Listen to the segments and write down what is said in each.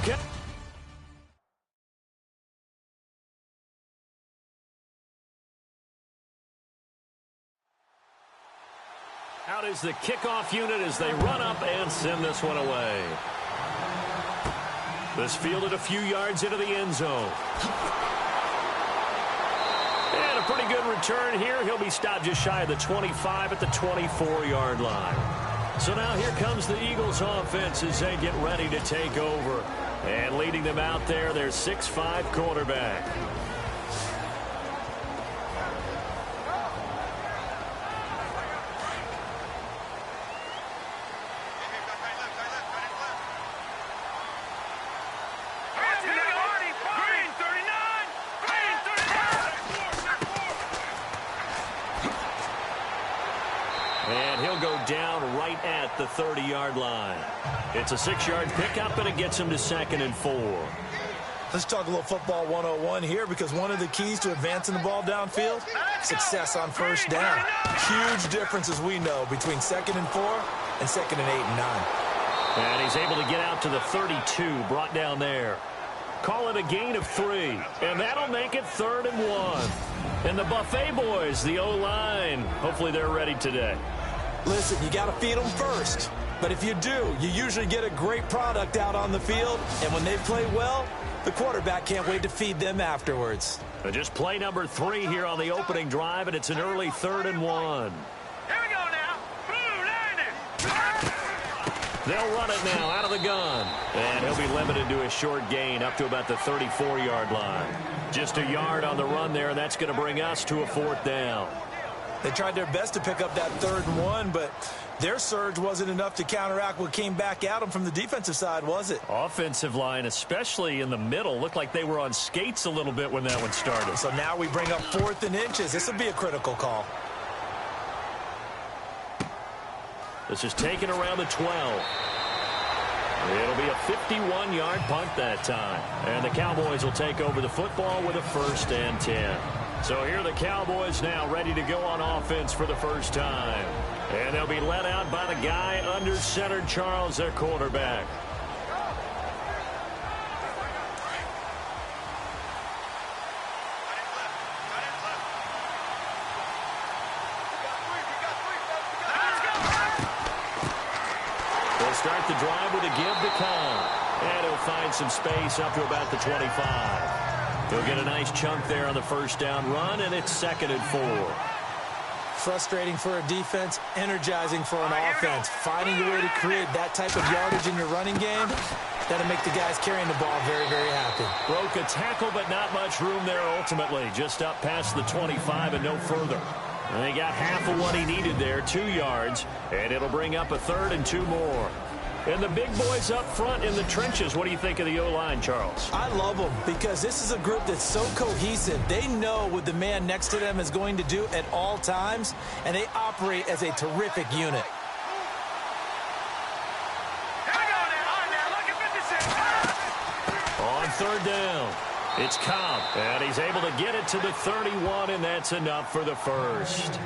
Okay. Out is the kickoff unit as they run up and send this one away. This fielded a few yards into the end zone. And a pretty good return here. He'll be stopped just shy of the 25 at the 24-yard line. So now here comes the Eagles offense as they get ready to take over. And leading them out there, their 6'5" quarterback. And he'll go down right at the 30-yard line. It's a 6-yard pickup, and it gets him to 2nd and 4. Let's talk a little football 101 here, because one of the keys to advancing the ball downfield, success on first down. Huge difference, as we know, between 2nd and 4 and 2nd and 8 and 9. And he's able to get out to the 32, brought down there. Call it a gain of 3, and that'll make it 3rd and 1. And the Buffet boys, the O-line, hopefully they're ready today. Listen, you got to feed them first. But if you do, you usually get a great product out on the field. And when they play well, the quarterback can't wait to feed them afterwards. Just play number 3 here on the opening drive, and it's an early 3rd and 1. Here we go now. Blue landing. They'll run it now out of the gun. And he'll be limited to a short gain up to about the 34-yard line. Just a yard on the run there, and that's going to bring us to a 4th down. They tried their best to pick up that 3rd and 1, but their surge wasn't enough to counteract what came back at them from the defensive side, was it? Offensive line, especially in the middle, looked like they were on skates a little bit when that one started. So now we bring up 4th and inches. This will be a critical call. This is taken around the 12. It'll be a 51-yard punt that time. And the Cowboys will take over the football with a 1st and 10. So here are the Cowboys now ready to go on offense for the first time. And they'll be led out by the guy under center, Charles, their quarterback. They'll start the drive with a give to Cobb. And he'll find some space up to about the 25. He'll get a nice chunk there on the first down run, and it's 2nd and 4. Frustrating for a defense, energizing for an offense. Finding a way to create that type of yardage in your running game, that'll make the guys carrying the ball very, very happy. Broke a tackle, but not much room there ultimately. Just up past the 25 and no further. And they got half of what he needed there, 2 yards, and it'll bring up a 3rd and 2 more. And the big boys up front in the trenches. What do you think of the O-line, Charles? I love them because this is a group that's so cohesive. They know what the man next to them is going to do at all times, and they operate as a terrific unit. Here we go now. Look at 56. On 3rd down, it's Cobb, and he's able to get it to the 31, and that's enough for the first.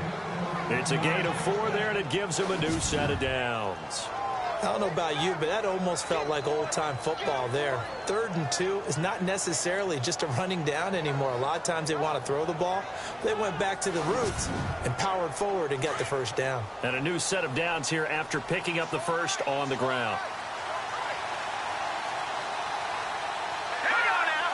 It's a gain of 4 there, and it gives him a new set of downs. I don't know about you, but that almost felt like old-time football there. 3rd and 2 is not necessarily just a running down anymore. A lot of times they want to throw the ball. They went back to the roots and powered forward and got the first down. And a new set of downs here after picking up the first on the ground. Here we go now.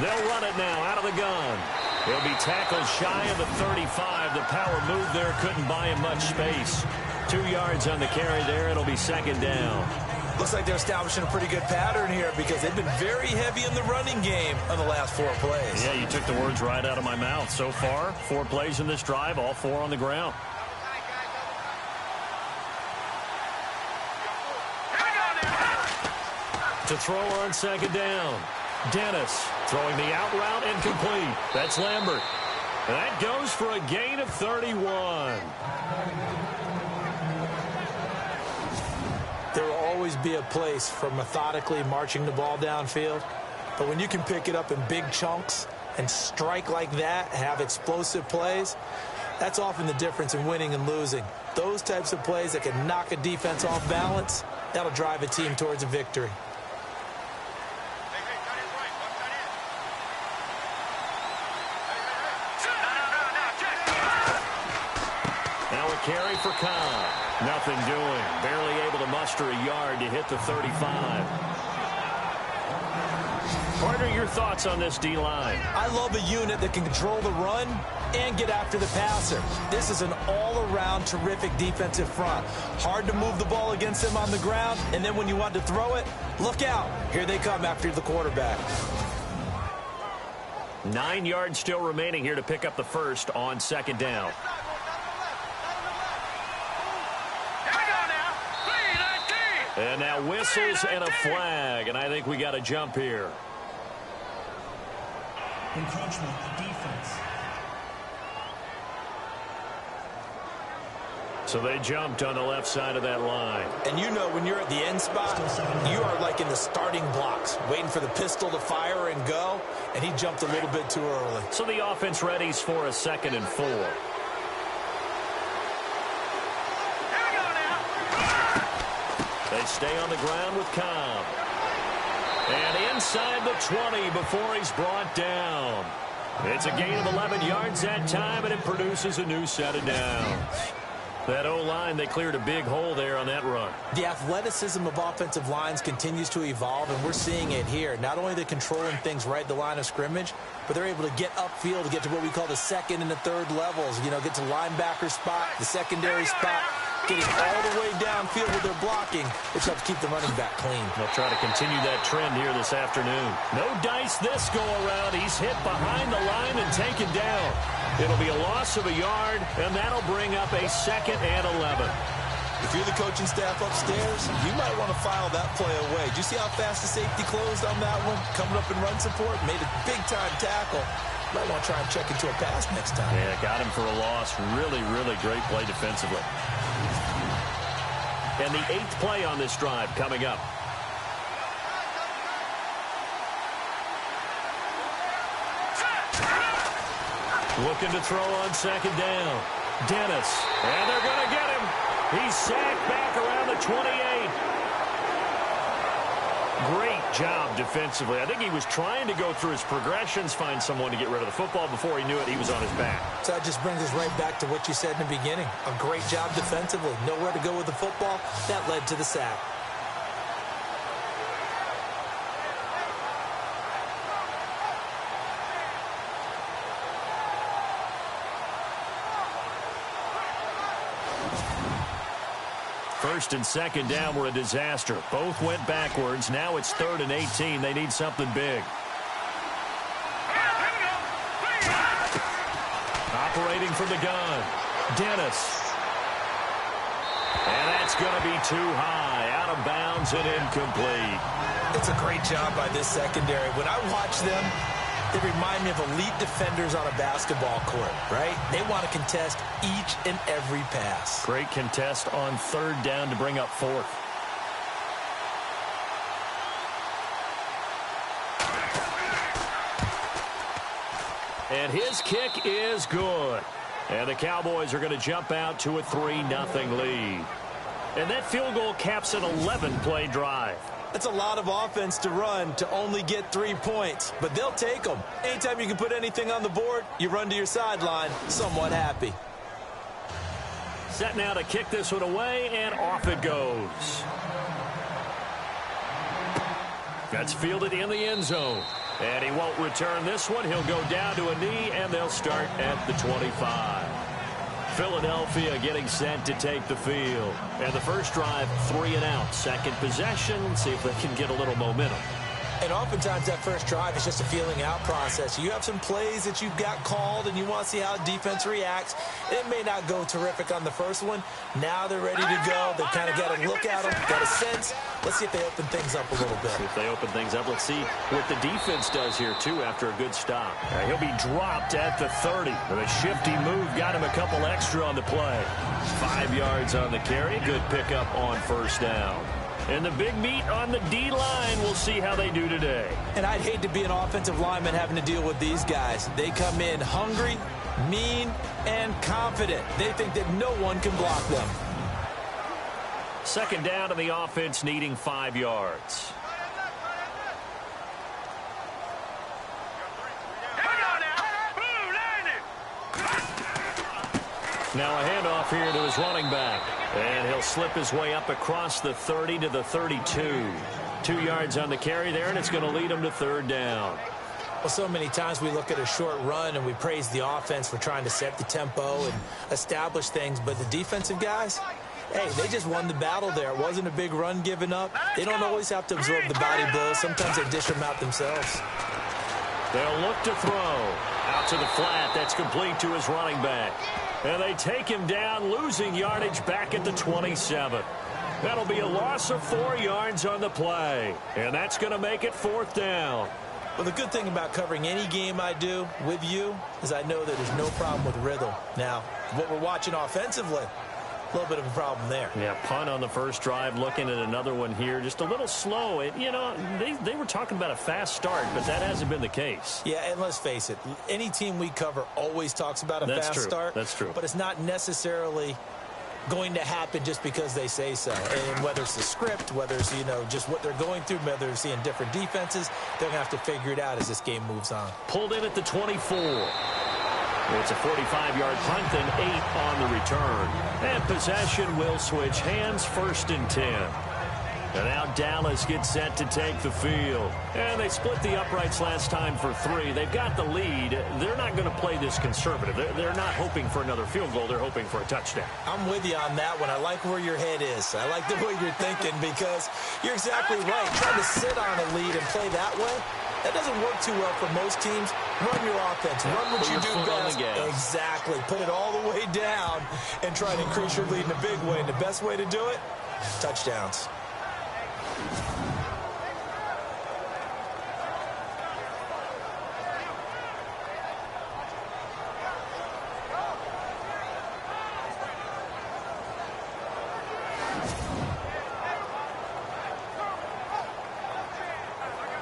They'll run it now out of the gun. He'll be tackled shy of the 35. The power move there couldn't buy him much space. 2 yards on the carry there. It'll be 2nd down. Looks like they're establishing a pretty good pattern here because they've been very heavy in the running game on the last 4 plays. Yeah, you took the words right out of my mouth. So far, 4 plays in this drive, all 4 on the ground. To throw on 2nd down. Dennis throwing the out route incomplete. That's Lambert. That goes for a gain of 31. There will always be a place for methodically marching the ball downfield. But when you can pick it up in big chunks and strike like that, have explosive plays, That's often the difference in winning and losing. Those types of plays that can knock a defense off balance, that'll drive a team towards a victory. Now a carry for Cobb. Nothing doing. Barely able to muster a yard to hit the 35. Partner, your thoughts on this D-line? I love a unit that can control the run and get after the passer. This is an all-around terrific defensive front. Hard to move the ball against them on the ground, and then when you want to throw it, look out. Here they come after the quarterback. 9 yards still remaining here to pick up the first on second down. And now whistles and a flag, and I think we got a jump here. Encroachment, defense. So they jumped on the left side of that line. And you know when you're at the end spot, you are like in the starting blocks, waiting for the pistol to fire and go, and he jumped a little bit too early. So the offense readies for a 2nd and 4. They stay on the ground with Cobb. And inside the 20 before he's brought down. It's a gain of 11 yards that time, and it produces a new set of downs. That O-line, they cleared a big hole there on that run. The athleticism of offensive lines continues to evolve, and we're seeing it here. Not only are they controlling things right at the line of scrimmage, but they're able to get upfield to get to what we call the 2nd and the 3rd levels. You know, get to linebacker spot, the secondary spot, getting all the way downfield with their blocking, which helps keep the running back clean. They'll try to continue that trend here this afternoon. No dice this go-around. He's hit behind the line and taken down. It'll be a loss of a yard, and that'll bring up a 2nd and 11. If you're the coaching staff upstairs, you might want to file that play away. Did you see how fast the safety closed on that one? Coming up in run support, made a big-time tackle. Might want to try and check into a pass next time. Yeah, got him for a loss. Really, really great play defensively. And the 8th play on this drive coming up. Looking to throw on 2nd down. Dennis. And they're going to get him. He's sacked back around the 28. Great job defensively. I think he was trying to go through his progressions, find someone to get rid of the football. Before he knew it, he was on his back. So that just brings us right back to what you said in the beginning. A great job defensively. Nowhere to go with the football. That led to the sack. First and 2nd down were a disaster. Both went backwards. Now it's 3rd and 18. They need something big. Operating from the gun. Dennis. And that's going to be too high. Out of bounds and incomplete. It's a great job by this secondary. When I watch them, they remind me of elite defenders on a basketball court, right? They want to contest each and every pass. Great contest on 3rd down to bring up 4th. And his kick is good. And the Cowboys are going to jump out to a 3-0 lead. And that field goal caps an 11-play drive. That's a lot of offense to run to only get 3 points, but they'll take them. Anytime you can put anything on the board, you run to your sideline somewhat happy. Set now to kick this one away, and off it goes. That's fielded in the end zone. And he won't return this one. He'll go down to a knee, and they'll start at the 25. Philadelphia getting set to take the field. And the first drive, 3 and out. Second possession, see if they can get a little momentum. And oftentimes that first drive is just a feeling out process. You have some plays that you've got called and you want to see how defense reacts. It may not go terrific on the first one. Now they're ready to go. They kind of got a look at them, got a sense. Let's see if they open things up a little bit. See if they open things up. Let's see what the defense does here, too, after a good stop. He'll be dropped at the 30. With a shifty move, got him a couple extra on the play. 5 yards on the carry. Good pickup on first down. And the big meat on the D-line, we'll see how they do today. And I'd hate to be an offensive lineman having to deal with these guys. They come in hungry, Mean and confident. They think that no one can block them. Second down, and the offense needing 5 yards. Now a handoff here to his running back. And he'll slip his way up across the 30 to the 32. 2 yards on the carry there, and it's going to lead him to third down. Well, so many times we look at a short run and we praise the offense for trying to set the tempo and establish things. But the defensive guys, hey, they just won the battle there. It wasn't a big run given up. They don't always have to absorb the body blows. Sometimes they dish them out themselves. They'll look to throw. Out to the flat. That's complete to his running back. And they take him down, losing yardage back at the 27. That'll be a loss of 4 yards on the play. And that's going to make it fourth down. Well, the good thing about covering any game I do with you is I know that there's no problem with rhythm. Now, what we're watching offensively, a little bit of a problem there. Yeah, punt on the first drive, looking at another one here. Just a little slow. You know, they were talking about a fast start, but that hasn't been the case. Yeah, and let's face it, any team we cover always talks about a fast start. That's true. But it's not necessarily going to happen just because they say so. And whether it's the script, whether it's, you know, just what they're going through, whether they're seeing different defenses, they're going to have to figure it out as this game moves on. Pulled in at the 24. It's a 45-yard punt, then 8 on the return. And possession will switch hands, first and 10. And now Dallas gets set to take the field. And they split the uprights last time for 3. They've got the lead. They're not going to play this conservative. They're not hoping for another field goal. They're hoping for a touchdown. I'm with you on that one. I like where your head is. I like the way you're thinking because you're exactly right. Trying to sit on a lead and play that way, that doesn't work too well for most teams. Run your offense. Run what you do best. Exactly. Put it all the way down and try to increase your lead in a big way. And the best way to do it, touchdowns.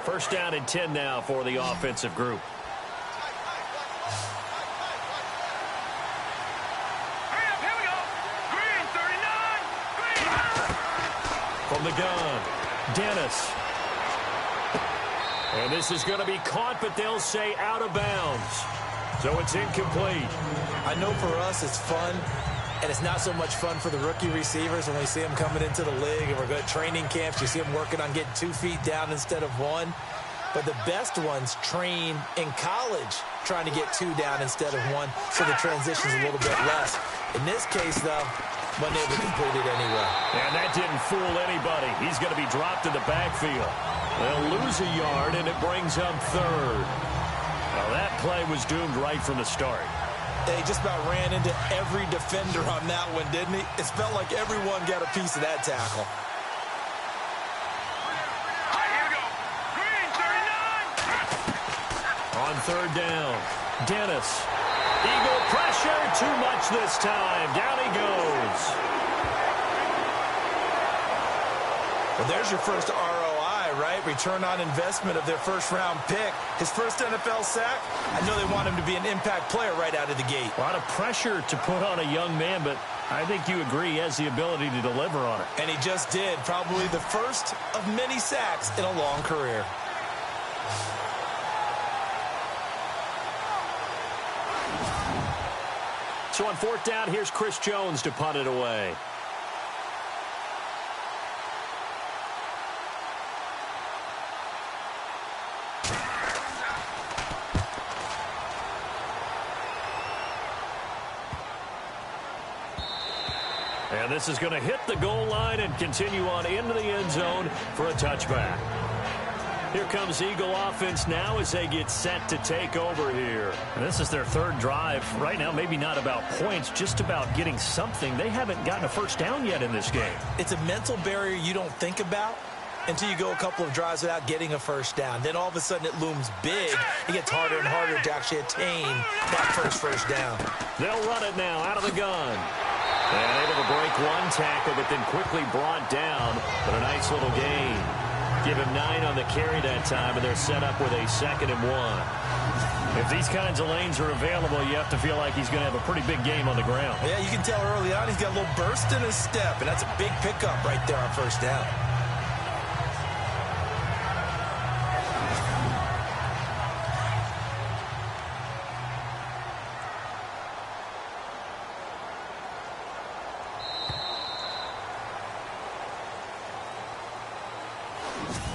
First down and 10 now for the offensive group. Here we go. Green, 39. Green. From the gun, Dennis. And this is going to be caught, but they'll say out of bounds. So it's incomplete. I know for us it's fun, and it's not so much fun for the rookie receivers when we see them coming into the league and we're going to training camps. You see them working on getting 2 feet down instead of 1. But the best ones train in college trying to get 2 down instead of 1, so the transition's a little bit less. In this case, though, wasn't able to complete it anyway. And that didn't fool anybody. He's going to be dropped in the backfield. They'll lose a yard, and it brings up third. Well, that play was doomed right from the start. He just about ran into every defender on that one, didn't he? It felt like everyone got a piece of that tackle. On third down, Dennis. Eagle pressure, too much this time. Down he goes. Well, there's your first ROI, right? Return on investment of their first-round pick. His first NFL sack. I know they want him to be an impact player right out of the gate. A lot of pressure to put on a young man, but I think you agree he has the ability to deliver on it. And he just did. Probably the first of many sacks in a long career. So on fourth down, here's Chris Jones to punt it away. And this is going to hit the goal line and continue on into the end zone for a touchback. Here comes Eagle offense now as they get set to take over here. And this is their third drive. Right now, maybe not about points, just about getting something. They haven't gotten a first down yet in this game. It's a mental barrier you don't think about until you go a couple of drives without getting a first down. Then all of a sudden it looms big. It gets harder and harder to actually attain that first down. They'll run it now out of the gun. And able to break one tackle, but then quickly brought down. But a nice little gain. Give him 9 on the carry that time, and they're set up with a 2nd and 1. If these kinds of lanes are available, you have to feel like he's going to have a pretty big game on the ground. Yeah, you can tell early on he's got a little burst in his step, and that's a big pickup right there on first down.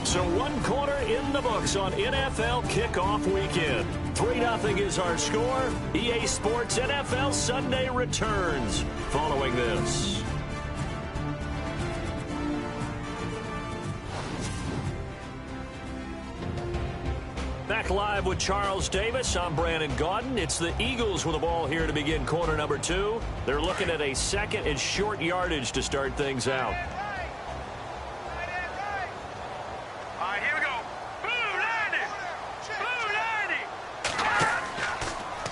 So 1 quarter in the books on NFL kickoff weekend. 3-0 is our score. EA Sports NFL Sunday returns following this. Back live with Charles Davis. I'm Brandon Gaudin. It's the Eagles with the ball here to begin quarter number 2. They're looking at a 2nd and short yardage to start things out.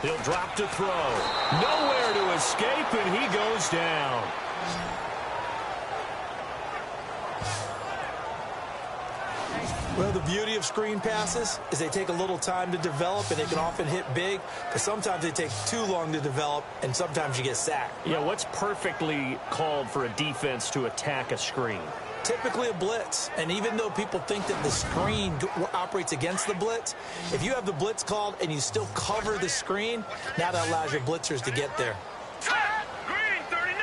He'll drop to throw. Nowhere to escape, and he goes down. Well, the beauty of screen passes is they take a little time to develop, and they can often hit big, but sometimes they take too long to develop, and sometimes you get sacked. Yeah, what's perfectly called for a defense to attack a screen? Typically a blitz, and even though people think that the screen operates against the blitz, if you have the blitz called and you still cover the screen, now that allows your blitzers to get there. Green 39.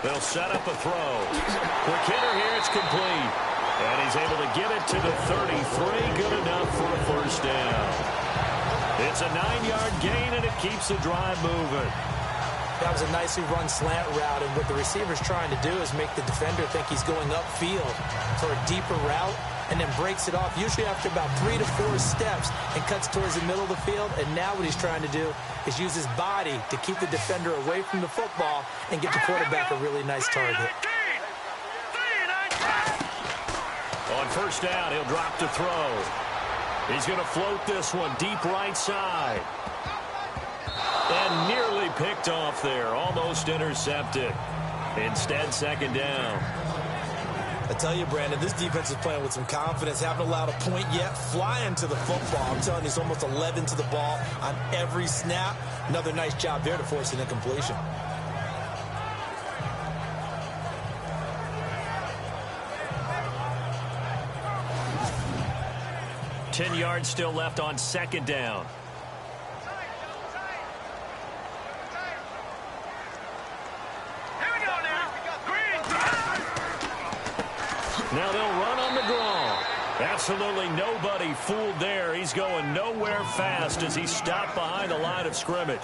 They'll set up a throw. Quick hitter here, it's complete. And he's able to get it to the 33, good enough for a first down. It's a 9-yard gain, and it keeps the drive moving. That was a nicely run slant route, and what the receiver's trying to do is make the defender think he's going upfield for a deeper route, and then breaks it off, usually after about 3 to 4 steps, and cuts towards the middle of the field. And now what he's trying to do is use his body to keep the defender away from the football and get the quarterback a really nice target. On first down, he'll drop to throw. He's going to float this one deep right side. And nearly picked off there. Almost intercepted. Instead, 2nd down. I tell you, Brandon, this defense is playing with some confidence. Haven't allowed a point yet. Flying to the football. I'm telling you, it's almost 11 to the ball on every snap. Another nice job there to force an incompletion. Ten yards still left on 2nd down. Now they'll run on the draw. Absolutely nobody fooled there. He's going nowhere fast as he stopped behind the line of scrimmage.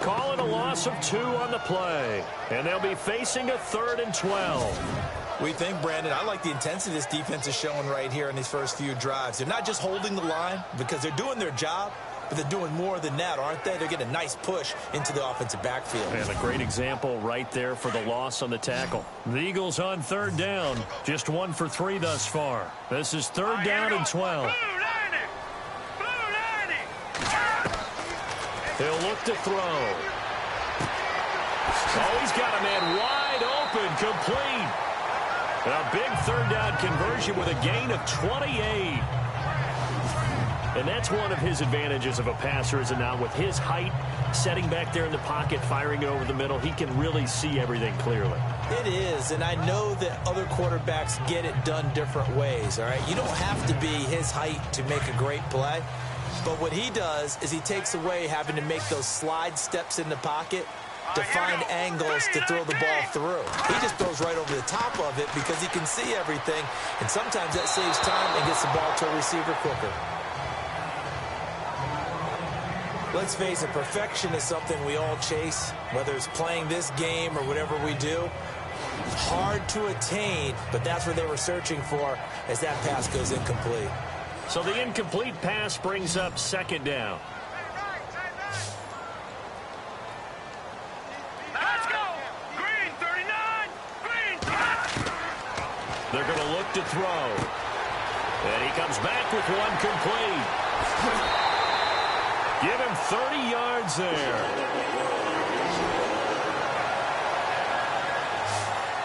Call it a loss of 2 on the play. And they'll be facing a 3rd and 12. We think, Brandon, I like the intensity this defense is showing right here in these first few drives. They're not just holding the line because they're doing their job, but they're doing more than that, aren't they? They're getting a nice push into the offensive backfield. And a great example right there for the loss on the tackle. The Eagles on 3rd down. Just 1 for 3 thus far. This is 3rd down and 12. He'll look to throw. Oh, he's got a man wide open, complete. A big 3rd down conversion with a gain of 28. And that's one of his advantages of a passer, is it not? With his height, setting back there in the pocket, firing it over the middle, he can really see everything clearly. It is, and I know that other quarterbacks get it done different ways, all right? You don't have to be his height to make a great play. But what he does is he takes away having to make those slide steps in the pocket to find angles to throw the ball through. He just throws right over the top of it because he can see everything, and sometimes that saves time and gets the ball to a receiver quicker. Let's face it, perfection is something we all chase, whether it's playing this game or whatever we do. Hard to attain, but that's what they were searching for as that pass goes incomplete. So the incomplete pass brings up 2nd down. Let's go! Green 39! Green 39! They're going to look to throw. And he comes back with one complete. Give him 30 yards there.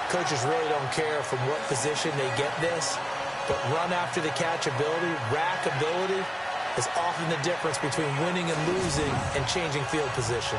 Coaches really don't care from what position they get this. But run after the catch ability, rack ability, is often the difference between winning and losing and changing field position.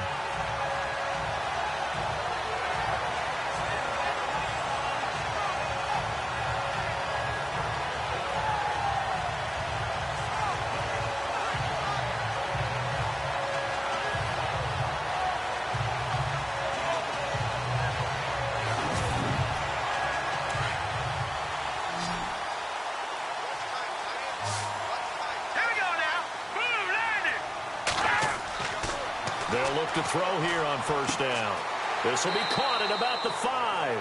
They'll look to throw here on first down. This will be caught at about the 5.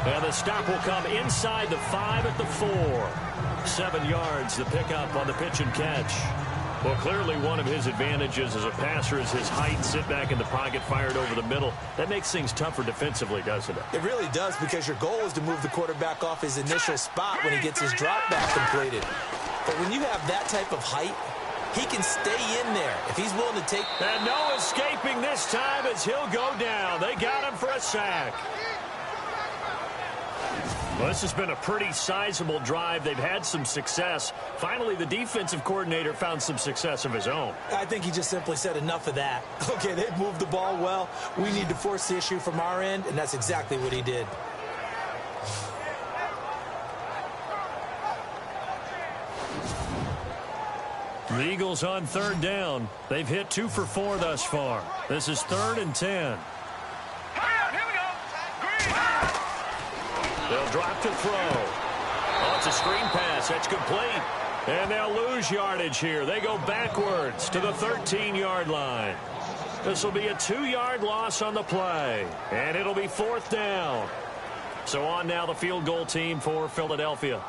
And the stop will come inside the 5 at the 4. 7 yards the pickup on the pitch and catch. Well, clearly one of his advantages as a passer is his height. Sit back in the pocket, fired over the middle. That makes things tougher defensively, doesn't it? It really does, because your goal is to move the quarterback off his initial spot when he gets his drop back completed. But when you have that type of height, he can stay in there if he's willing to take. And no escaping this time as he'll go down. They got him for a sack. Well, this has been a pretty sizable drive. They've had some success. Finally, the defensive coordinator found some success of his own. I think he just simply said enough of that. Okay, they've moved the ball well. We need to force the issue from our end, and that's exactly what he did. The Eagles on third down. They've hit 2 for 4 thus far. This is 3rd and 10. Here we go. Green. They'll drop to throw. Oh, it's a screen pass. That's complete. And they'll lose yardage here. They go backwards to the 13-yard line. This will be a 2-yard loss on the play. And it'll be 4th down. So on now the field goal team for Philadelphia.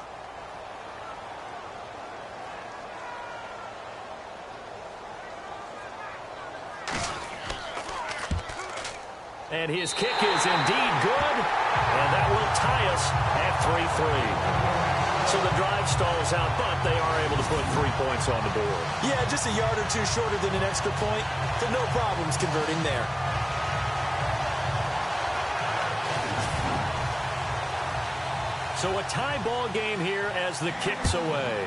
And his kick is indeed good, and that will tie us at 3-3. So the drive stalls out, but they are able to put 3 points on the board. Yeah, just a yard or two shorter than an extra point, so no problems converting there. So a tie ball game here as the kick's away.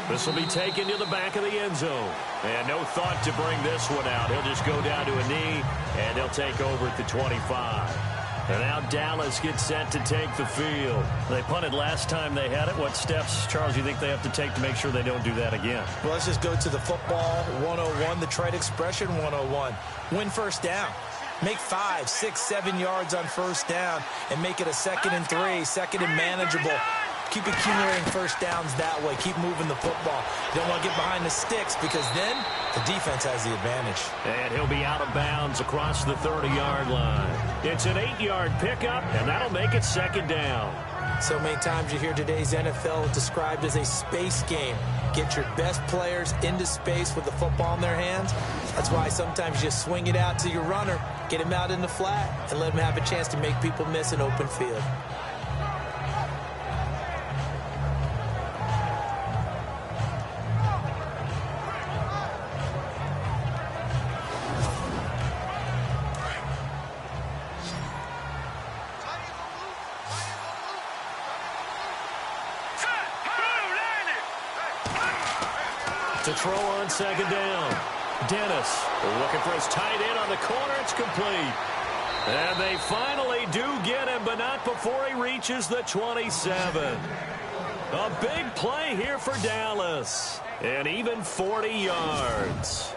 This will be taken to the back of the end zone. And no thought to bring this one out. He'll just go down to a knee, and they'll take over at the 25. And now Dallas gets set to take the field. They punted last time they had it. What steps, Charles, you think they have to take to make sure they don't do that again? Well, let's just go to the football 101, the trade expression 101. Win first down. Make 5, 6, 7 yards on first down and make it a 2nd and 3, 2nd and manageable. Keep accumulating first downs that way. Keep moving the football. You don't want to get behind the sticks because then the defense has the advantage. And he'll be out of bounds across the 30-yard line. It's an 8-yard pickup, and that'll make it 2nd down. So many times you hear today's NFL described as a space game. Get your best players into space with the football in their hands. That's why sometimes you swing it out to your runner, get him out in the flat, and let him have a chance to make people miss an open field. To throw on 2nd down. Dennis looking for his tight end on the corner. It's complete. And they finally do get him, but not before he reaches the 27. A big play here for Dallas. And even 40 yards.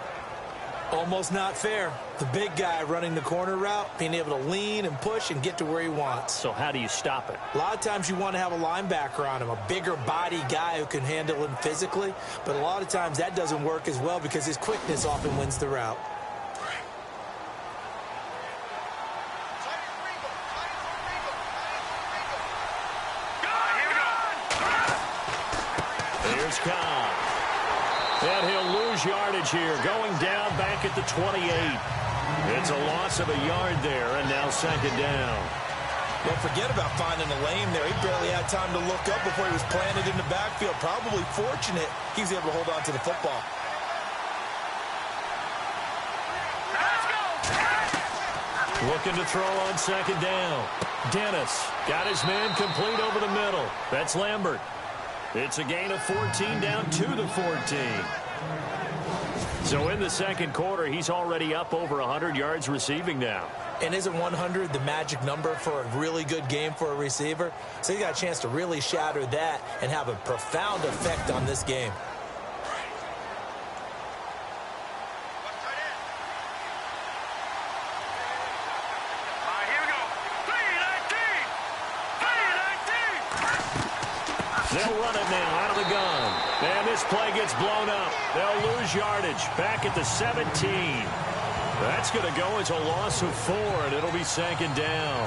Almost not fair. The big guy running the corner route, being able to lean and push and get to where he wants. So how do you stop it? A lot of times you want to have a linebacker on him, a bigger body guy who can handle him physically. But a lot of times that doesn't work as well because his quickness often wins the route. Here's Cobb. And he'll lose yardage here, going down back at the 28. It's a loss of a yard there, and now 2nd down. Don't forget about finding a lane there. He barely had time to look up before he was planted in the backfield. Probably fortunate he was able to hold on to the football. Looking to throw on second down. Dennis got his man complete over the middle. That's Lambert. It's a gain of 14 down to the 14. So in the second quarter, he's already up over 100 yards receiving now. And isn't 100 the magic number for a really good game for a receiver? So he got a chance to really shatter that and have a profound effect on this game. They'll run it now out of the gun. And this play gets blown up. They'll lose yardage back at the 17. That's going to go as a loss of 4, and it'll be second down.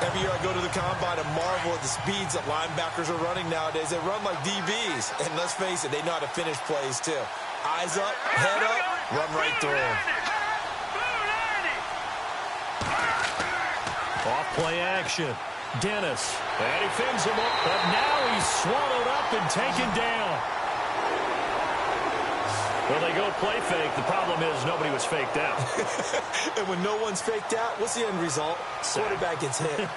Every year I go to the combine and marvel at the speeds that linebackers are running nowadays. They run like DBs. And let's face it, they know how to finish plays too. Eyes up, head up, run right through them. Off play action. Dennis. And he fins him up, but now he's swallowed up and taken down. Well, they go play fake. The problem is nobody was faked out. And when no one's faked out, what's the end result? Quarterback gets hit.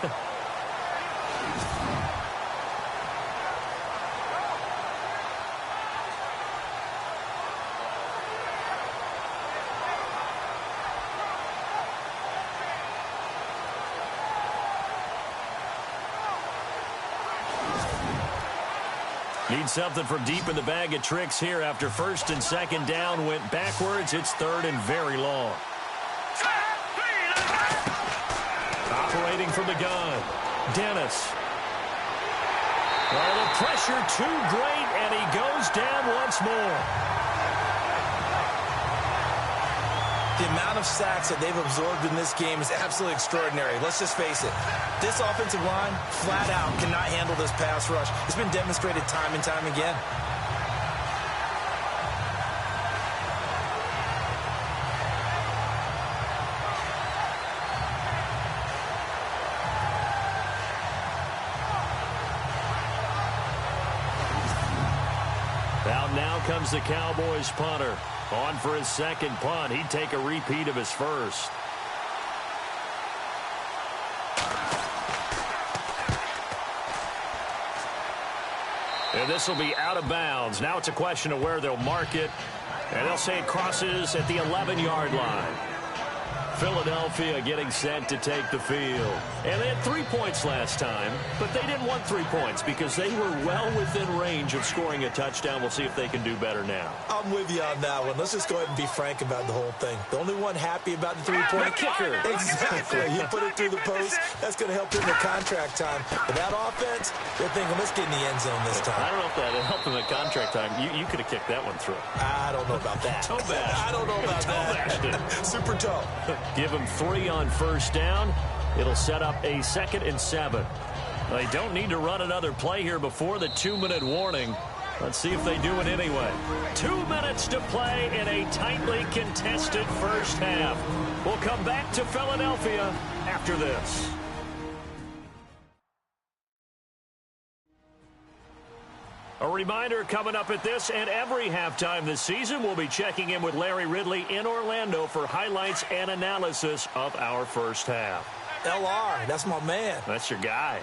Need something from deep in the bag of tricks here after first and second down went backwards. It's third and very long. Operating from the gun. Dennis. Well, the pressure too great, and he goes down once more. The amount of sacks that they've absorbed in this game is absolutely extraordinary. Let's just face it. This offensive line, flat out, cannot handle this pass rush. It's been demonstrated time and time again. Out now comes the Cowboys punter. On for his second punt. He'd take a repeat of his first. And this will be out of bounds. Now it's a question of where they'll mark it. And they'll say it crosses at the 11-yard line. Philadelphia getting set to take the field. And they had 3 points last time, but they didn't want 3 points because they were well within range of scoring a touchdown. We'll see if they can do better now. I'm with you on that one. Let's just go ahead and be frank about the whole thing. The only one happy about the three-point kicker. Exactly. You put it through the post, that's going to help him in contract time. But that offense, they're thinking, let's get in the end zone this time. I don't know if that helped him in contract time. You could have kicked that one through. I don't know about that. Toe bash. I don't know about that. Super toe. Give him 3 on first down. It'll set up a 2nd and 7. They don't need to run another play here before the 2-minute warning. Let's see if they do it anyway. 2 minutes to play in a tightly contested first half. We'll come back to Philadelphia after this. A reminder coming up at this and every halftime this season, we'll be checking in with Larry Ridley in Orlando for highlights and analysis of our first half. LR, that's my man. That's your guy.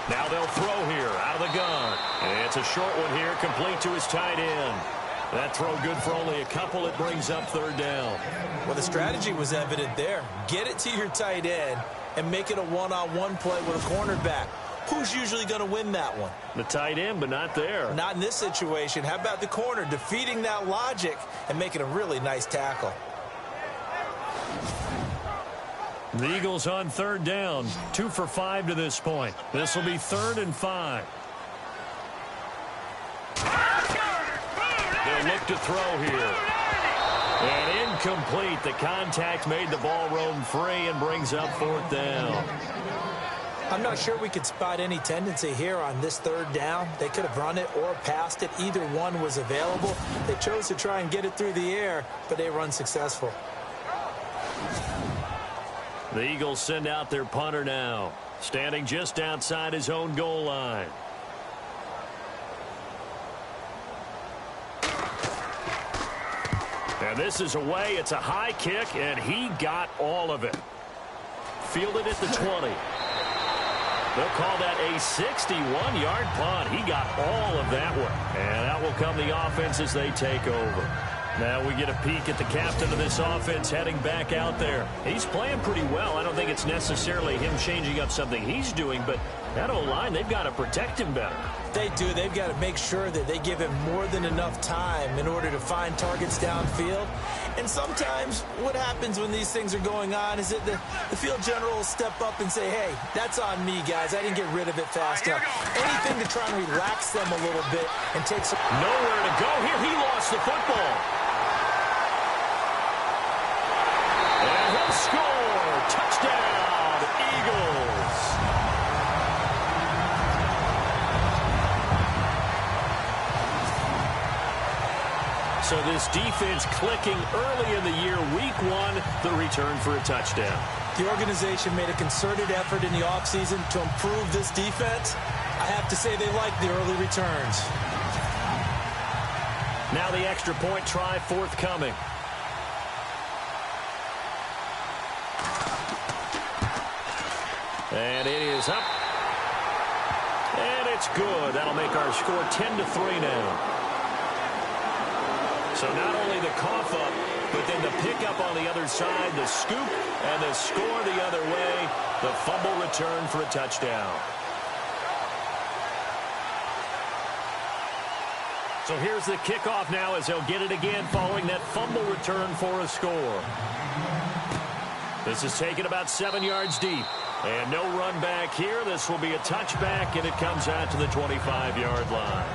Now they'll throw here out of the gun. And it's a short one here, complete to his tight end. That throw good for only a couple. It brings up third down. Well, the strategy was evident there. Get it to your tight end and make it a one-on-one play with a cornerback. Who's usually going to win that one? The tight end, but not there. Not in this situation. How about the corner defeating that logic and making a really nice tackle? The Eagles on third down. 2 for 5 to this point. This will be 3rd and 5. They'll look to throw here. And incomplete. The contact made the ball roam free and brings up 4th down. I'm not sure we could spot any tendency here on this third down. They could have run it or passed it. Either one was available. They chose to try and get it through the air, but they were unsuccessful. The Eagles send out their punter now, standing just outside his own goal line. And this is away. It's a high kick, and he got all of it. Fielded at the 20. They'll call that a 61-yard punt. He got all of that one. And out will come the offense as they take over. Now we get a peek at the captain of this offense heading back out there. He's playing pretty well. I don't think it's necessarily him changing up something he's doing, but that O-line, they've got to protect him better. They do. They've got to make sure that they give him more than enough time in order to find targets downfield. And sometimes what happens when these things are going on is that the field general will step up and say, hey, that's on me, guys. I didn't get rid of it fast enough. Anything to try and relax them a little bit and take some... Nowhere to go here. He lost the football. And he'll score. Touchdown, Eagles. So this defense clicking early in the year. Week 1, the return for a touchdown. The organization made a concerted effort in the offseason to improve this defense. I have to say they like the early returns. Now the extra point try forthcoming. And it is up. And it's good. That'll make our score 10-3 now. So not only the cough up, but then the pickup on the other side, the scoop, and the score the other way, the fumble return for a touchdown. So here's the kickoff now as they'll get it again following that fumble return for a score. This is taken about 7 yards deep. And no run back here. This will be a touchback, and it comes out to the 25-yard line.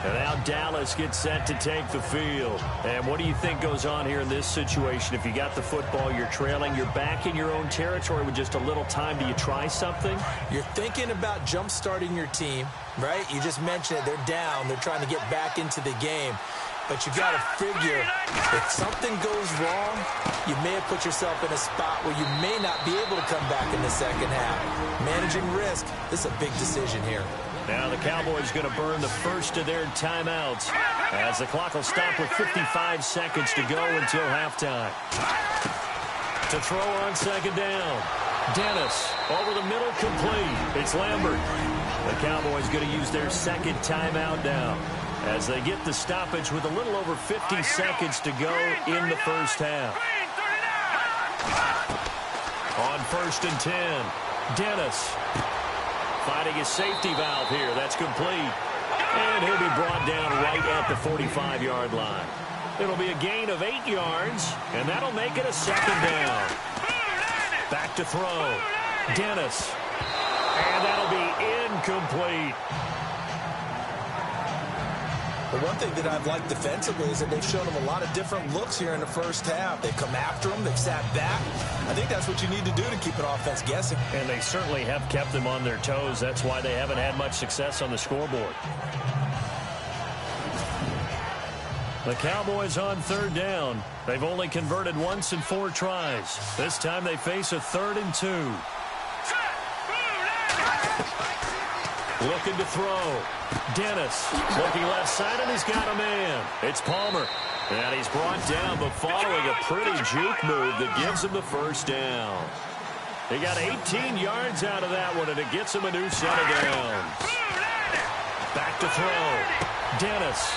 And now Dallas gets set to take the field. And what do you think goes on here in this situation? If you got the football, you're trailing, you're back in your own territory with just a little time. Do you try something? You're thinking about jump-starting your team, right? You just mentioned it. They're down. They're trying to get back into the game. But you got to figure, if something goes wrong, you may have put yourself in a spot where you may not be able to come back in the second half. Managing risk, this is a big decision here. Now the Cowboys going to burn the first of their timeouts as the clock will stop with 55 seconds to go until halftime. To throw on second down. Dennis over the middle, complete. It's Lambert. The Cowboys going to use their second timeout now as they get the stoppage with a little over 50 seconds to go in the first half. On 1st and 10, Dennis finding his safety valve here. That's complete. And he'll be brought down right at the 45-yard line. It'll be a gain of 8 yards, and that'll make it a second down. Back to throw. Dennis. And that'll be incomplete. The one thing that I've liked defensively is that they've shown them a lot of different looks here in the first half. They've come after them. They've sat back. I think that's what you need to do to keep an offense guessing. And they certainly have kept them on their toes. That's why they haven't had much success on the scoreboard. The Cowboys on 3rd down. They've only converted once in 4 tries. This time they face a 3rd and 2. Looking to throw. Dennis looking left side, and he's got a man. It's Palmer. And he's brought down, but following a pretty juke move that gives him the first down. He got 18 yards out of that one, and it gets him a new set of downs. Back to throw. Dennis.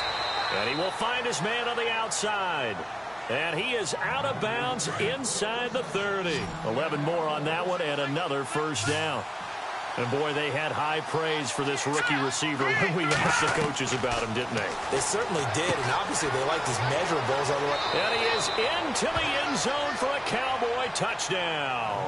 And he will find his man on the outside. And he is out of bounds inside the 30. 11 more on that one, and another first down. And, boy, they had high praise for this rookie receiver when we asked the coaches about him, didn't they? They certainly did, and obviously they liked his measurables. And he is into the end zone for a Cowboy touchdown.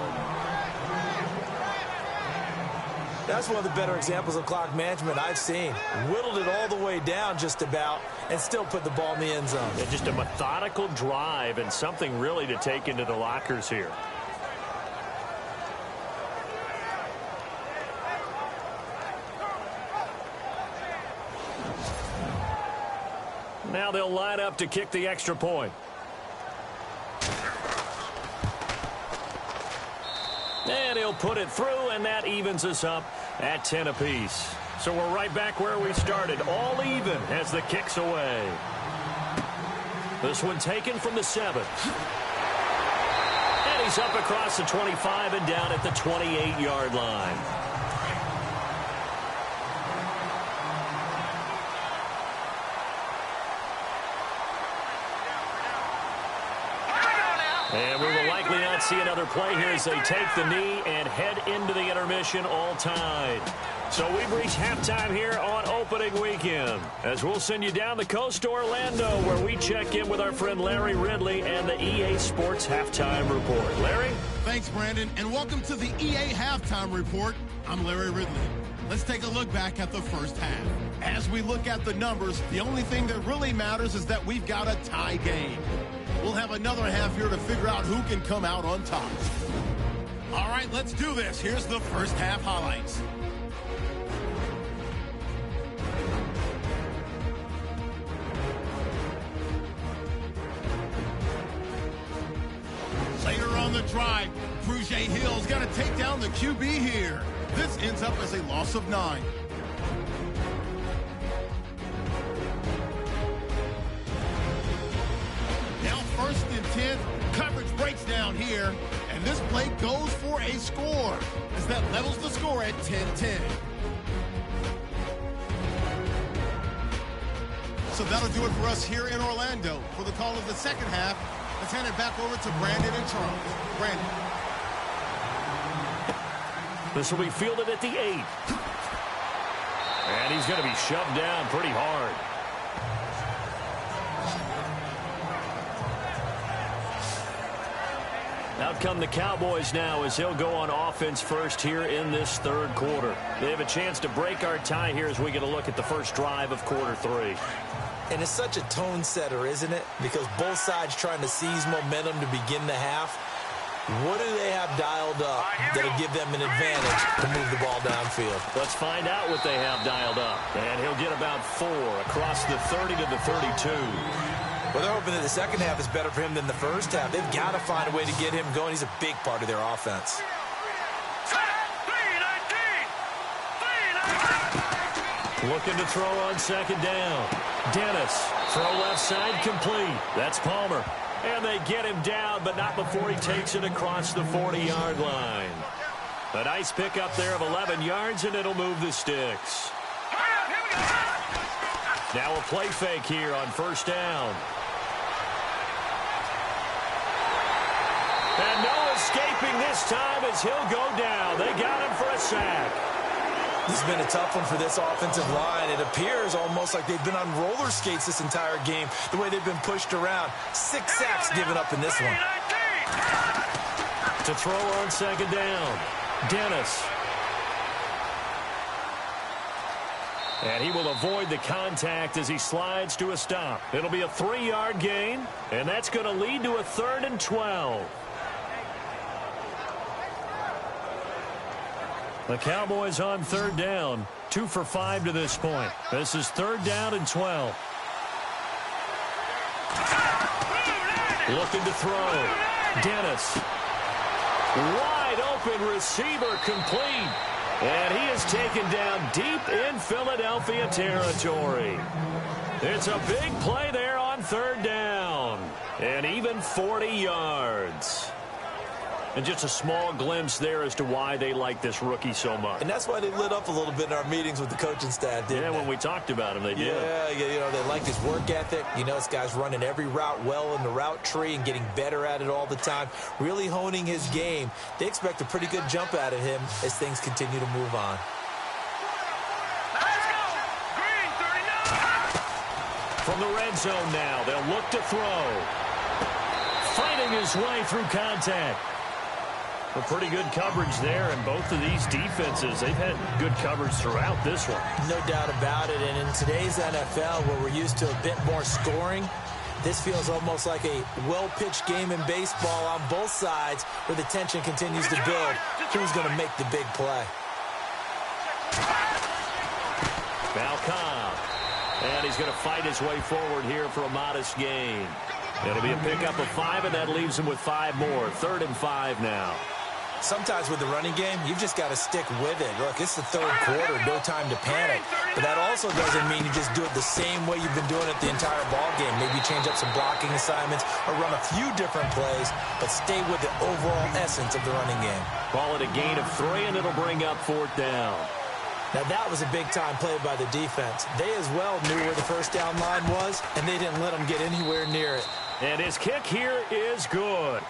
That's one of the better examples of clock management I've seen. Whittled it all the way down just about and still put the ball in the end zone. Yeah, just a methodical drive and something really to take into the lockers here. Now they'll line up to kick the extra point. And he'll put it through, and that evens us up at 10 apiece. So we're right back where we started, all even as the kick's away. This one taken from the 7. And he's up across the 25 and down at the 28-yard line. And we will likely not see another play here as they take the knee and head into the intermission all tied. So we've reached halftime here on opening weekend, as we'll send you down the coast to Orlando, where we check in with our friend Larry Ridley and the EA Sports Halftime Report. Larry? Thanks, Brandon, and welcome to the EA Halftime Report. I'm Larry Ridley. Let's take a look back at the first half. As we look at the numbers, the only thing that really matters is that we've got a tie game. We'll have another half here to figure out who can come out on top. All right, let's do this. Here's the first half highlights. Later on the drive, Bruce Hill's got to take down the QB here. This ends up as a loss of 9. Now 1st and 10, coverage breaks down here, and this play goes for a score, as that levels the score at 10-10. So that'll do it for us here in Orlando. For the call of the second half, let's hand it back over to Brandon and Charles. Brandon. This will be fielded at the 8. And he's going to be shoved down pretty hard. Out come the Cowboys now as he'll go on offense first here in this third quarter. They have a chance to break our tie here as we get a look at the first drive of quarter 3. And it's such a tone setter, isn't it? Because both sides trying to seize momentum to begin the half. What do they have dialed up that'll give them an advantage to move the ball downfield? Let's find out what they have dialed up. And he'll get about 4 across the 30 to the 32. Well, they're hoping that the second half is better for him than the first half. They've got to find a way to get him going. He's a big part of their offense. Looking to throw on second down. Dennis, throw left side complete. That's Palmer. And they get him down, but not before he takes it across the 40-yard line. A nice pickup there of 11 yards, and it'll move the sticks. Now a play fake here on first down. And no escaping this time as he'll go down. They got him for a sack. This has been a tough one for this offensive line. It appears almost like they've been on roller skates this entire game, the way they've been pushed around. 6 sacks given up in this one. To throw on second down, Dennis. And he will avoid the contact as he slides to a stop. It'll be a 3-yard gain, and that's going to lead to a 3rd and 12. The Cowboys on third down, 2 for 5 to this point. This is 3rd down and 12. Looking to throw. Dennis. Wide open receiver complete. And he is taken down deep in Philadelphia territory. It's a big play there on 3rd down. And even 40 yards. And just a small glimpse there as to why they like this rookie so much. And that's why they lit up a little bit in our meetings with the coaching staff, didn't they? When we talked about him, they did. Yeah, you know, they like his work ethic. You know, this guy's running every route well in the route tree and getting better at it all the time, really honing his game. They expect a pretty good jump out of him as things continue to move on. Let's go! Green, 39! From the red zone now, they'll look to throw. Fighting his way through contact. A pretty good coverage there, and both of these defenses, they've had good coverage throughout this one. No doubt about it, and in today's NFL, where we're used to a bit more scoring, this feels almost like a well-pitched game in baseball on both sides, where the tension continues to build. Who's going to make the big play? Malcolm. And he's going to fight his way forward here for a modest gain. It'll be a pickup of 5, and that leaves him with 5 more. 3rd and 5 now. Sometimes with the running game, you've just got to stick with it. Look, it's the third quarter, no time to panic. But that also doesn't mean you just do it the same way you've been doing it the entire ball game. Maybe change up some blocking assignments or run a few different plays, but stay with the overall essence of the running game. Call it a gain of 3, and it'll bring up 4th down. Now, that was a big-time play by the defense. They as well knew where the first down line was, and they didn't let them get anywhere near it. And his kick here is good.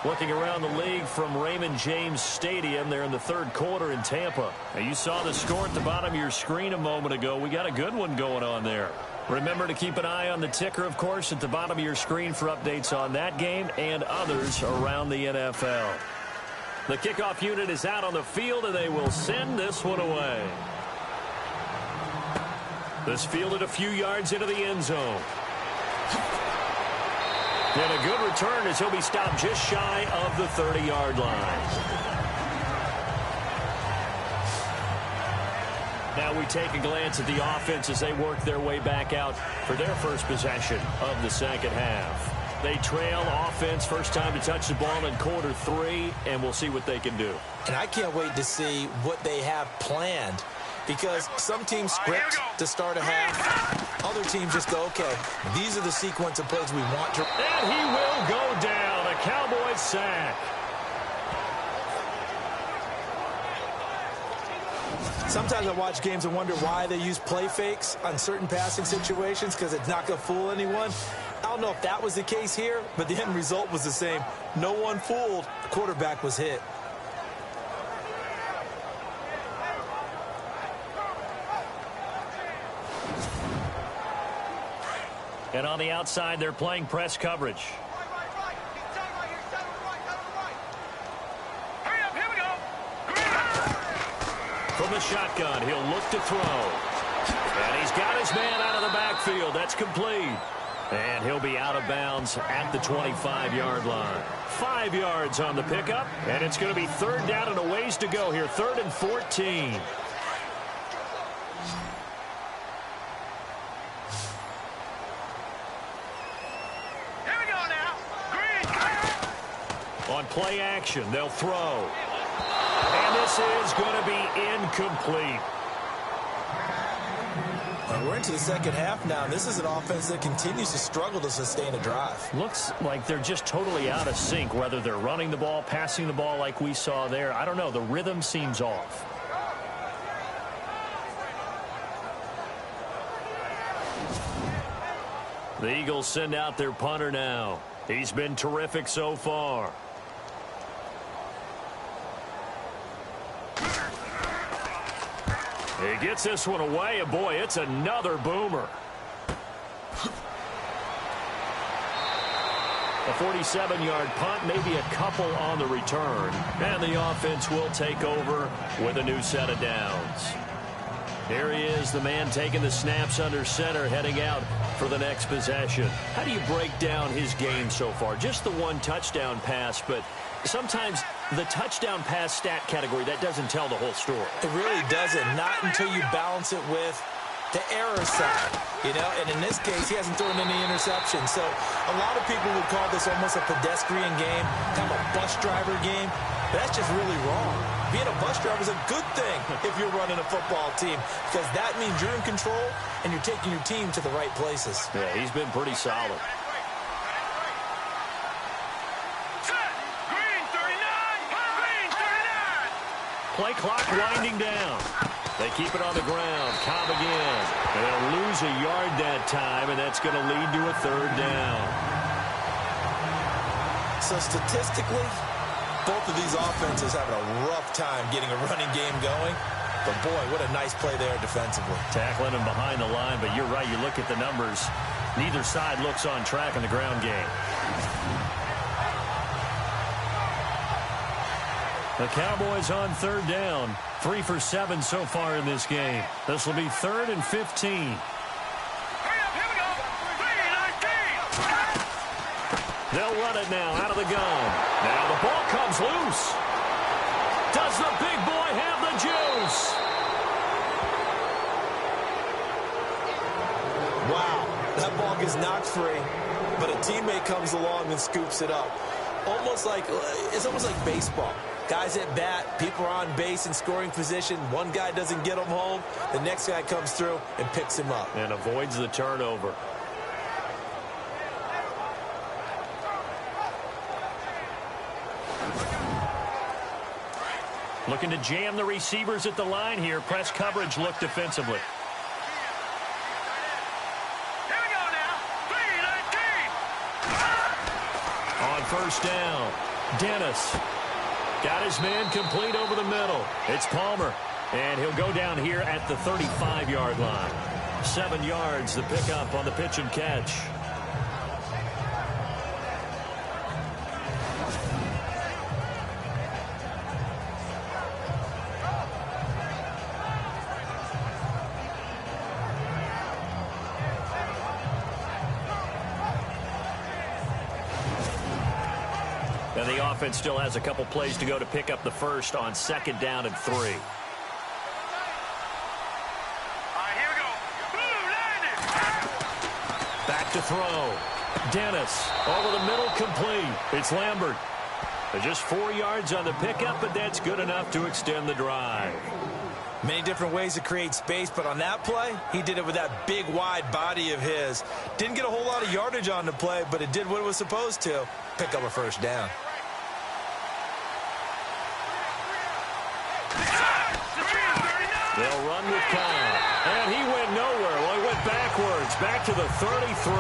Looking around the league from Raymond James Stadium, they're in the third quarter in Tampa. Now, you saw the score at the bottom of your screen a moment ago. We got a good one going on there. Remember to keep an eye on the ticker, of course, at the bottom of your screen for updates on that game and others around the NFL. The kickoff unit is out on the field, and they will send this one away. This fielded a few yards into the end zone. And a good return as he'll be stopped just shy of the 30-yard line. Now we take a glance at the offense as they work their way back out for their first possession of the second half. They trail offense, first time to touch the ball in quarter 3, and we'll see what they can do. And I can't wait to see what they have planned, because some teams script to start a half. Other teams just go, okay, these are the sequence of plays we want to. And he will go down. A Cowboys sack. Sometimes I watch games and wonder why they use play fakes on certain passing situations, because it's not going to fool anyone. I don't know if that was the case here, but the end result was the same. No one fooled. The quarterback was hit. And on the outside, they're playing press coverage. From the shotgun, he'll look to throw. And he's got his man out of the backfield. That's complete. And he'll be out of bounds at the 25-yard line. 5 yards on the pickup, and it's going to be third down and a ways to go here. 3rd and 14. On play action, they'll throw. And this is going to be incomplete. We're into the second half now, and this is an offense that continues to struggle to sustain a drive. Looks like they're just totally out of sync, whether they're running the ball, passing the ball like we saw there. I don't know. The rhythm seems off. The Eagles send out their punter now. He's been terrific so far. He gets this one away, and boy, it's another boomer. A 47-yard punt, maybe a couple on the return. And the offense will take over with a new set of downs. Here he is, the man taking the snaps under center, heading out for the next possession. How do you break down his game so far? Just the one touchdown pass, but sometimes the touchdown pass stat category, that doesn't tell the whole story. It really doesn't, not until you balance it with the error side, you know, and in this case, he hasn't thrown any interceptions. So a lot of people would call this almost a pedestrian game, kind of a bus driver game. But that's just really wrong. Being a bus driver is a good thing if you're running a football team, because that means you're in control and you're taking your team to the right places. Yeah, he's been pretty solid. Play clock winding down. They keep it on the ground. Cobb again. And they'll lose a yard that time, and that's going to lead to a third down. So statistically, both of these offenses having a rough time getting a running game going. But, boy, what a nice play there defensively. Tackling him behind the line, but you're right. You look at the numbers. Neither side looks on track in the ground game. The Cowboys on third down. 3 for 7 so far in this game. This will be 3rd and 15. They'll run it now out of the gun. Now the ball comes loose. Does the big boy have the juice? Wow, that ball gets knocked free, but a teammate comes along and scoops it up. It's almost like baseball. Guys at bat, people are on base in scoring position. One guy doesn't get him home. The next guy comes through and picks him up. And avoids the turnover. Looking to jam the receivers at the line here. Press coverage look defensively. Here we go now. 3-19. On first down, Dennis. Got his man complete over the middle. It's Palmer. And he'll go down here at the 35-yard line. 7 yards, the pickup on the pitch and catch. And the offense still has a couple plays to go to pick up the first on 2nd down and 3. All right, here we go. Back to throw. Dennis over the middle, complete. It's Lambert. Just 4 yards on the pickup, but that's good enough to extend the drive. Many different ways to create space, but on that play, he did it with that big, wide body of his. Didn't get a whole lot of yardage on the play, but it did what it was supposed to. Pick up a first down. They'll run with Kyle. And he went nowhere. Well, he went backwards. Back to the 33.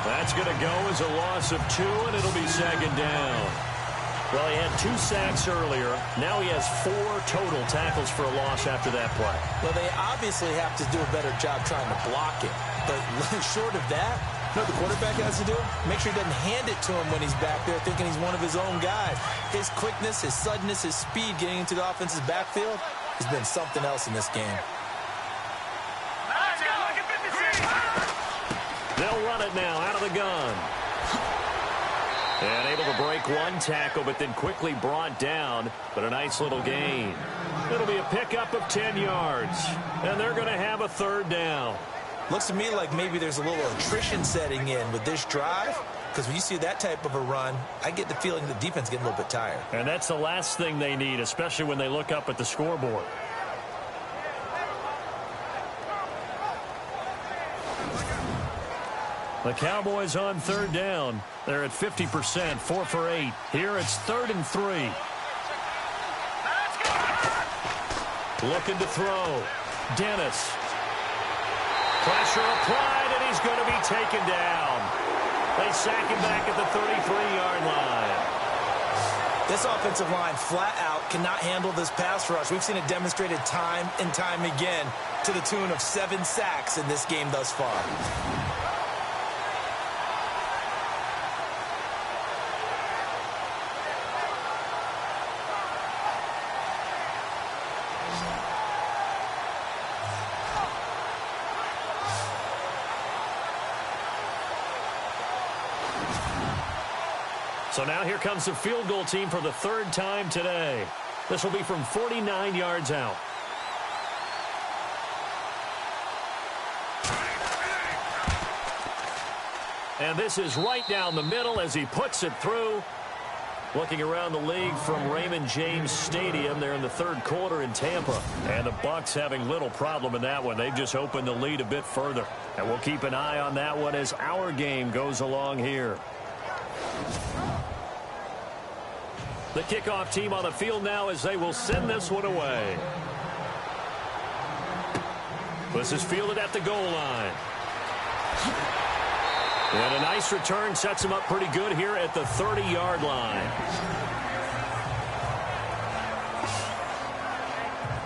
That's going to go as a loss of 2, and it'll be 2nd down. Well, he had 2 sacks earlier. Now he has 4 total tackles for a loss after that play. Well, they obviously have to do a better job trying to block it. But short of that, you know what the quarterback has to do? Make sure he doesn't hand it to him when he's back there thinking he's one of his own guys. His quickness, his suddenness, his speed getting into the offense's backfield has been something else in this game. Let's go. Look at 56. They'll run it now out of the gun. And able to break 1 tackle, but then quickly brought down. But a nice little gain. It'll be a pickup of 10 yards. And they're going to have a 3rd down. Looks to me like maybe there's a little attrition setting in with this drive. Because when you see that type of a run, I get the feeling the defense is getting a little bit tired. And that's the last thing they need, especially when they look up at the scoreboard. The Cowboys on 3rd down. They're at 50%, 4 for 8. Here it's 3rd and 3. Looking to throw. Dennis. Pressure applied, and he's going to be taken down. They sack him back at the 33-yard line. This offensive line flat out cannot handle this pass rush. We've seen it demonstrated time and time again to the tune of 7 sacks in this game thus far. So now here comes the field goal team for the 3rd time today. This will be from 49 yards out. And this is right down the middle as he puts it through. Looking around the league from Raymond James Stadium, they're in the 3rd quarter in Tampa. And the Bucs having little problem in that one. They've just opened the lead a bit further. And we'll keep an eye on that one as our game goes along here. The kickoff team on the field now as they will send this one away. This is fielded at the goal line. And a nice return sets him up pretty good here at the 30-yard line.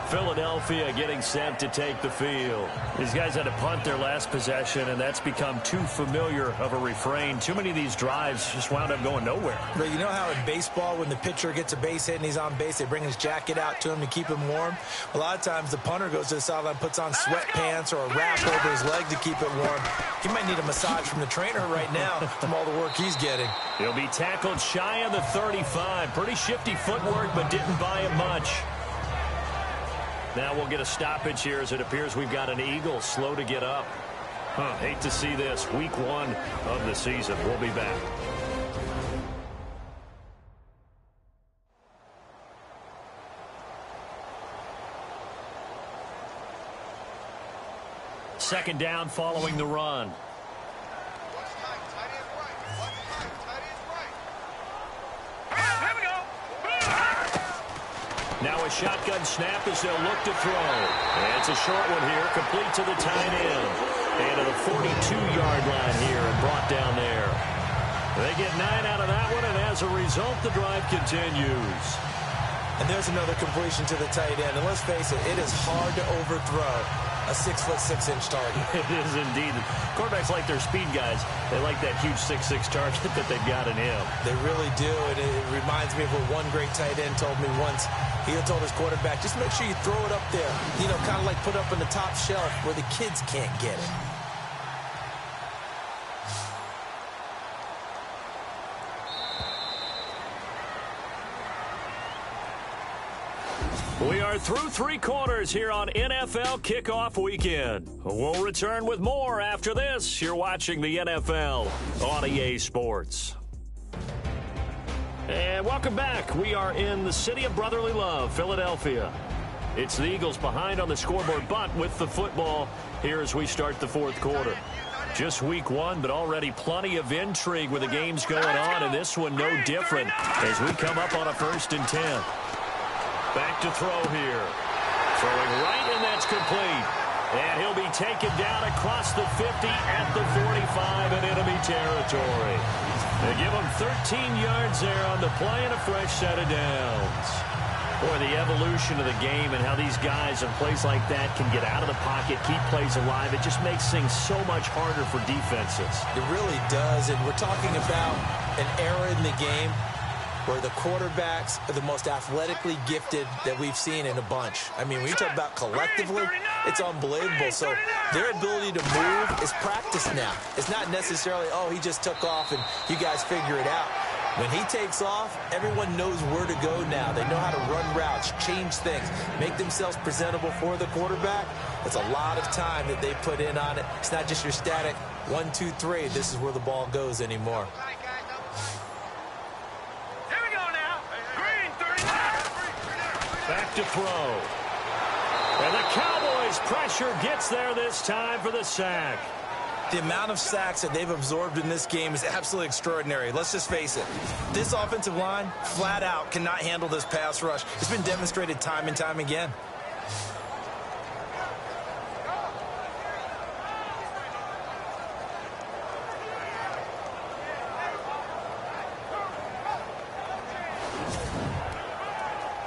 Philadelphia getting set to take the field. These guys had to punt their last possession, and that's become too familiar of a refrain. Too many of these drives just wound up going nowhere. But you know how in baseball, when the pitcher gets a base hit and he's on base, they bring his jacket out to him to keep him warm? A lot of times the punter goes to the sideline, puts on sweatpants or a wrap over his leg to keep it warm. He might need a massage from the trainer right now from all the work he's getting. He'll be tackled shy of the 35. Pretty shifty footwork, but didn't buy him much. Now we'll get a stoppage here as it appears we've got an Eagle slow to get up. Hate to see this. Week 1 of the season. We'll be back. second down following the run. Now a shotgun snap as they'll look to throw. And it's a short one here, complete to the tight end. And to the 42-yard line here and brought down there. They get 9 out of that one, and as a result, the drive continues. And there's another completion to the tight end. And let's face it, it is hard to overthrow a 6'6" target. It is indeed. Quarterbacks like their speed guys. They like that huge 6'6" target that they've got in him. They really do, and it reminds me of what one great tight end told me once. He told his quarterback, just make sure you throw it up there. You know, kind of like put up in the top shelf where the kids can't get it. We are through 3 quarters here on NFL Kickoff Weekend. We'll return with more after this. You're watching the NFL on EA Sports. And welcome back. We are in the city of brotherly love, Philadelphia. It's the Eagles behind on the scoreboard, but with the football here as we start the 4th quarter. Just week 1, but already plenty of intrigue with the games going on, and this one no different as we come up on a 1st and 10. Back to throw here. Throwing right, and that's complete. And he'll be taken down across the 50 at the 45 in enemy territory. They give him 13 yards there on the play and a fresh set of downs. Boy, the evolution of the game and how these guys in plays like that can get out of the pocket, keep plays alive, it just makes things so much harder for defenses. It really does, and we're talking about an era in the game where the quarterbacks are the most athletically gifted that we've seen in a bunch. I mean, when you talk about collectively, it's unbelievable. So their ability to move is practiced now. It's not necessarily, oh, he just took off and you guys figure it out. When he takes off, everyone knows where to go now. They know how to run routes, change things, make themselves presentable for the quarterback. It's a lot of time that they put in on it. It's not just your static 1, 2, 3. This is where the ball goes anymore. Back to throw. And the Cowboys pressure gets there this time for the sack. The amount of sacks that they've absorbed in this game is absolutely extraordinary. Let's just face it. This offensive line, flat out, cannot handle this pass rush. It's been demonstrated time and time again.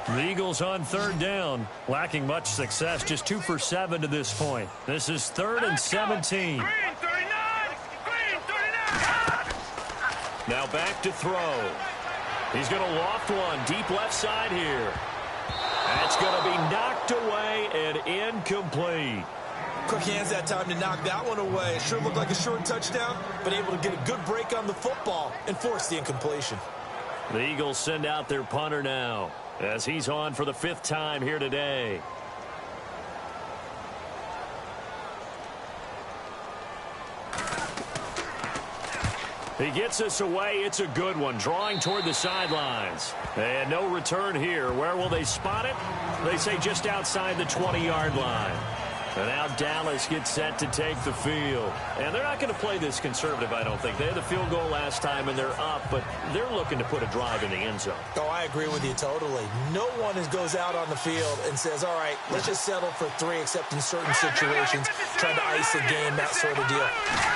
The Eagles on 3rd down, lacking much success, just 2 for 7 to this point. This is 3rd and 17. Now back to throw. He's going to loft one deep left side here. That's going to be knocked away and incomplete. Quick hands that time to knock that one away. It sure looked like a short touchdown, but able to get a good break on the football and force the incompletion. The Eagles send out their punter now, as he's on for the 5th time here today. He gets us away. It's a good one, drawing toward the sidelines. And no return here. Where will they spot it? They say just outside the 20-yard line. And now Dallas gets set to take the field. And they're not going to play this conservative, I don't think. They had the field goal last time, and they're up, but they're looking to put a drive in the end zone. Oh, I agree with you totally. No one goes out on the field and says, all right, let's just settle for 3, except in certain situations, trying to ice a game, that sort of deal.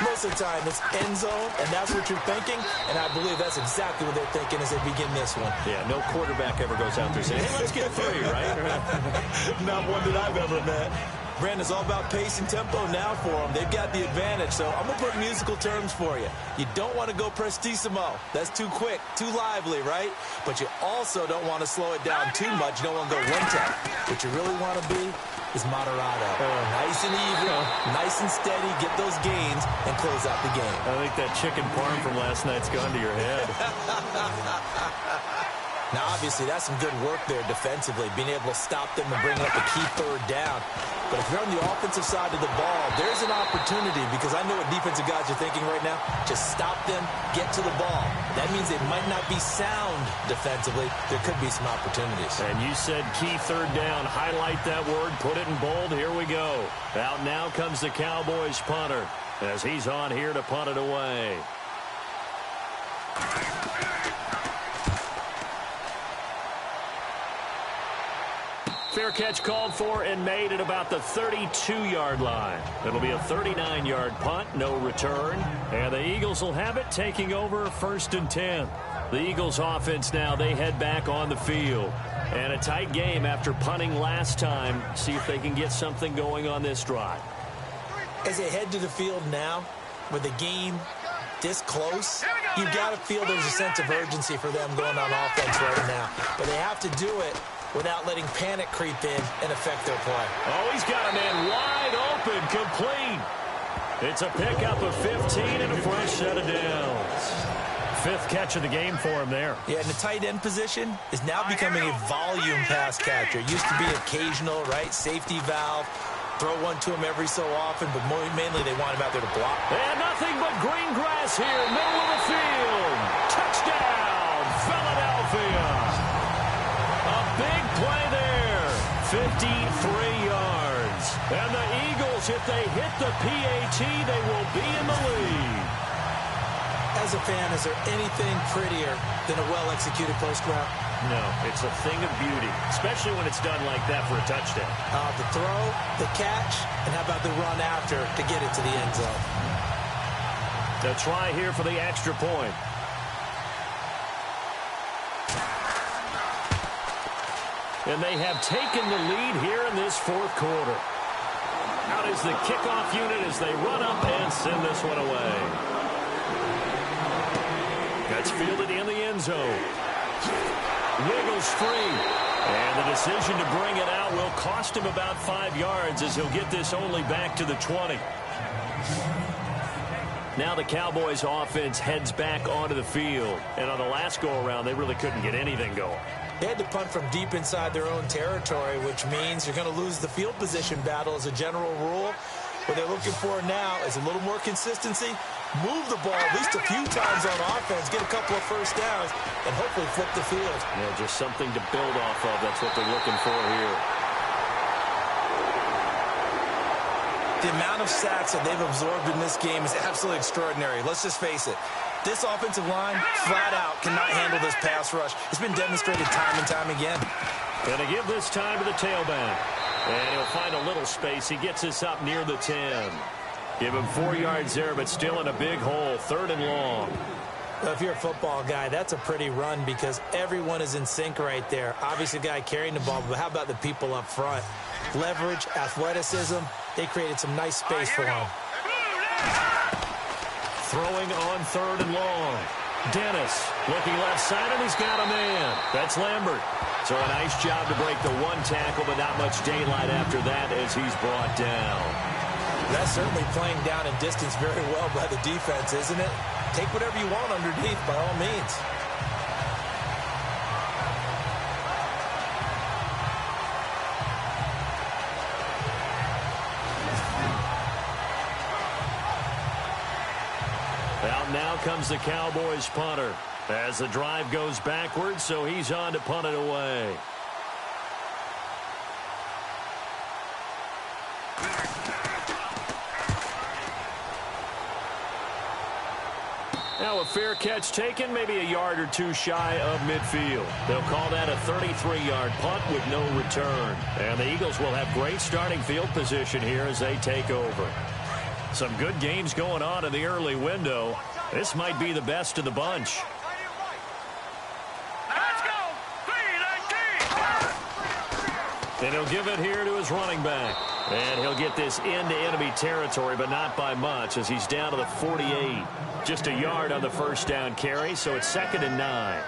Most of the time, it's end zone, and that's what you're thinking, and I believe that's exactly what they're thinking as they begin this one. Yeah, no quarterback ever goes out there saying, hey, let's get 3, right? Not one that I've ever met. Brandon's all about pace and tempo now for them. They've got the advantage, so I'm going to put musical terms for you. You don't want to go prestissimo. That's too quick, too lively, right? But you also don't want to slow it down too much. You don't want to go one-tap. What you really want to be is moderado. Nice and even, nice and steady, get those gains, and close out the game. I think that chicken parm from last night's gone to your head. Now, obviously, that's some good work there defensively, being able to stop them and bring up a key third down. But if you're on the offensive side of the ball, there's an opportunity, because I know what defensive guys are thinking right now. Just stop them, get to the ball. That means they might not be sound defensively. There could be some opportunities. And you said key third down. Highlight that word, put it in bold. Here we go. Out now comes the Cowboys punter as he's on here to punt it away. Fair catch called for and made at about the 32-yard line. It'll be a 39-yard punt, no return. And the Eagles will have it, taking over 1st and 10. The Eagles offense now, they head back on the field. And a tight game after punting last time. See if they can get something going on this drive. As they head to the field now, with the game this close, you've got to feel there's a sense of urgency for them going on offense right now. But they have to do it without letting panic creep in and affect their play. Oh, he's got a man wide open, complete. It's a pickup of 15 and a fresh set of downs. 5th catch of the game for him there. Yeah, and the tight end position is now becoming a volume pass catcher. It used to be occasional, right? Safety valve. Throw one to him every so often, but mainly they want him out there to block. And nothing but green grass here, middle of the field. Touchdown, Philadelphia. A big play there, 53 yards. And the Eagles, if they hit the PAT, they will be in the lead. As a fan, is there anything prettier than a well-executed post route? No, it's a thing of beauty, especially when it's done like that for a touchdown. The throw, the catch, and how about the run after to get it to the end zone? The try here for the extra point. And they have taken the lead here in this 4th quarter. Out is the kickoff unit as they run up and send this one away. That's fielded in the end zone. Wiggles free. And the decision to bring it out will cost him about 5 yards as he'll get this only back to the 20. Now the Cowboys offense heads back onto the field. And on the last go-around, they really couldn't get anything going. They had to punt from deep inside their own territory, which means you're going to lose the field position battle as a general rule. What they're looking for now is a little more consistency, move the ball at least a few times on offense, get a couple of first downs, and hopefully flip the field. Yeah, just something to build off of. That's what they're looking for here. The amount of sacks that they've absorbed in this game is absolutely extraordinary. Let's just face it. This offensive line, flat out, cannot handle this pass rush. It's been demonstrated time and time again. Going to give this time to the tailback. And he'll find a little space. He gets this up near the 10. Give him 4 yards there, but still in a big hole. 3rd and long. Well, if you're a football guy, that's a pretty run because everyone is in sync right there. Obviously, the guy carrying the ball, but how about the people up front? Leverage, athleticism, they created some nice space for him. Throwing on 3rd and long. Dennis looking left side, and he's got a man. That's Lambert. So a nice job to break the 1 tackle, but not much daylight after that as he's brought down. That's certainly playing down in distance very well by the defense, isn't it? Take whatever you want underneath by all means. Out now comes the Cowboys punter as the drive goes backwards, so he's on to punt it away. Now a fair catch taken, maybe a yard or two shy of midfield. They'll call that a 33-yard punt with no return. And the Eagles will have great starting field position here as they take over. Some good games going on in the early window. This might be the best of the bunch. Let's go! 3-19! And he'll give it here to his running back. And he'll get this into enemy territory, but not by much as he's down to the 48. Just a yard on the first down carry, so it's 2nd and 9.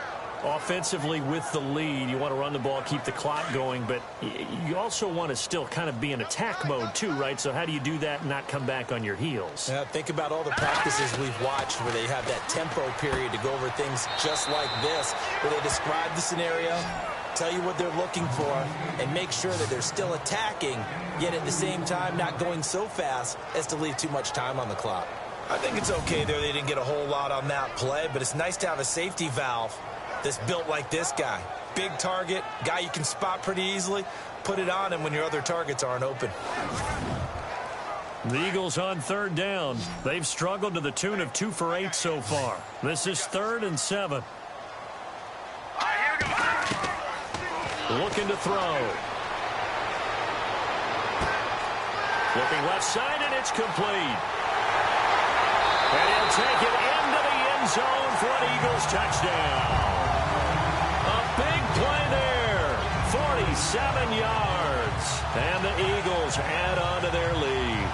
Offensively with the lead, you want to run the ball, keep the clock going, but you also want to still kind of be in attack mode too, right? So how do you do that and not come back on your heels? Yeah, think about all the practices we've watched where they have that tempo period to go over things just like this, where they describe the scenario, tell you what they're looking for, and make sure that they're still attacking, yet at the same time not going so fast as to leave too much time on the clock. I think it's okay there they didn't get a whole lot on that play, but it's nice to have a safety valve that's built like this guy. Big target, guy you can spot pretty easily. Put it on him when your other targets aren't open. The Eagles on third down. They've struggled to the tune of 2 for 8 so far. This is 3rd and 7. Looking to throw. Looking left side, and it's complete. And he'll take it into the end zone for an Eagles touchdown. A big play there. 47 yards. And the Eagles add on to their lead.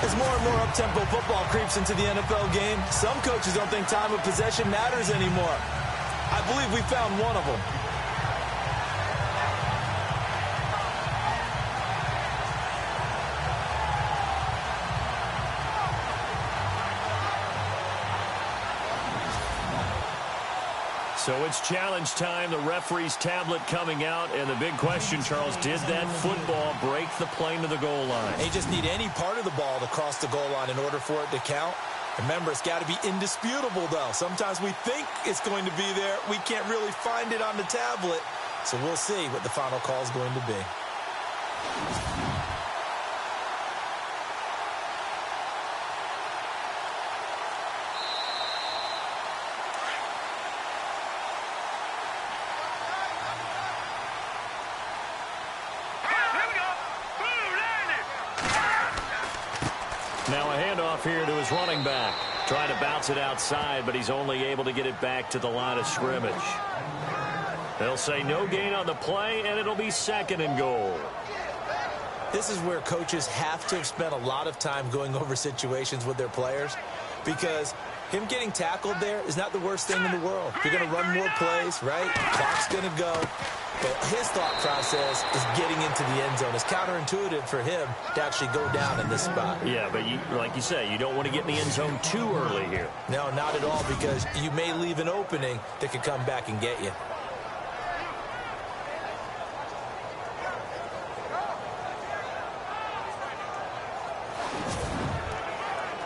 As more and more up-tempo football creeps into the NFL game, some coaches don't think time of possession matters anymore. I believe we found one of them. So it's challenge time. The referee's tablet coming out. And the big question, Charles, did that football break the plane to the goal line? They just need any part of the ball to cross the goal line in order for it to count. Remember, it's got to be indisputable, though. Sometimes we think it's going to be there. We can't really find it on the tablet. So we'll see what the final call is going to be. Now a handoff here to his running back. Trying to bounce it outside, but he's only able to get it back to the line of scrimmage. They'll say no gain on the play, and it'll be 2nd and goal. This is where coaches have to have spent a lot of time going over situations with their players, because him getting tackled there is not the worst thing in the world. You're going to run more plays, right? Clock's going to go. But his thought process is getting into the end zone. It's counterintuitive for him to actually go down in this spot. Yeah, but like you say, you don't want to get in the end zone too early here. No, not at all, because you may leave an opening that could come back and get you.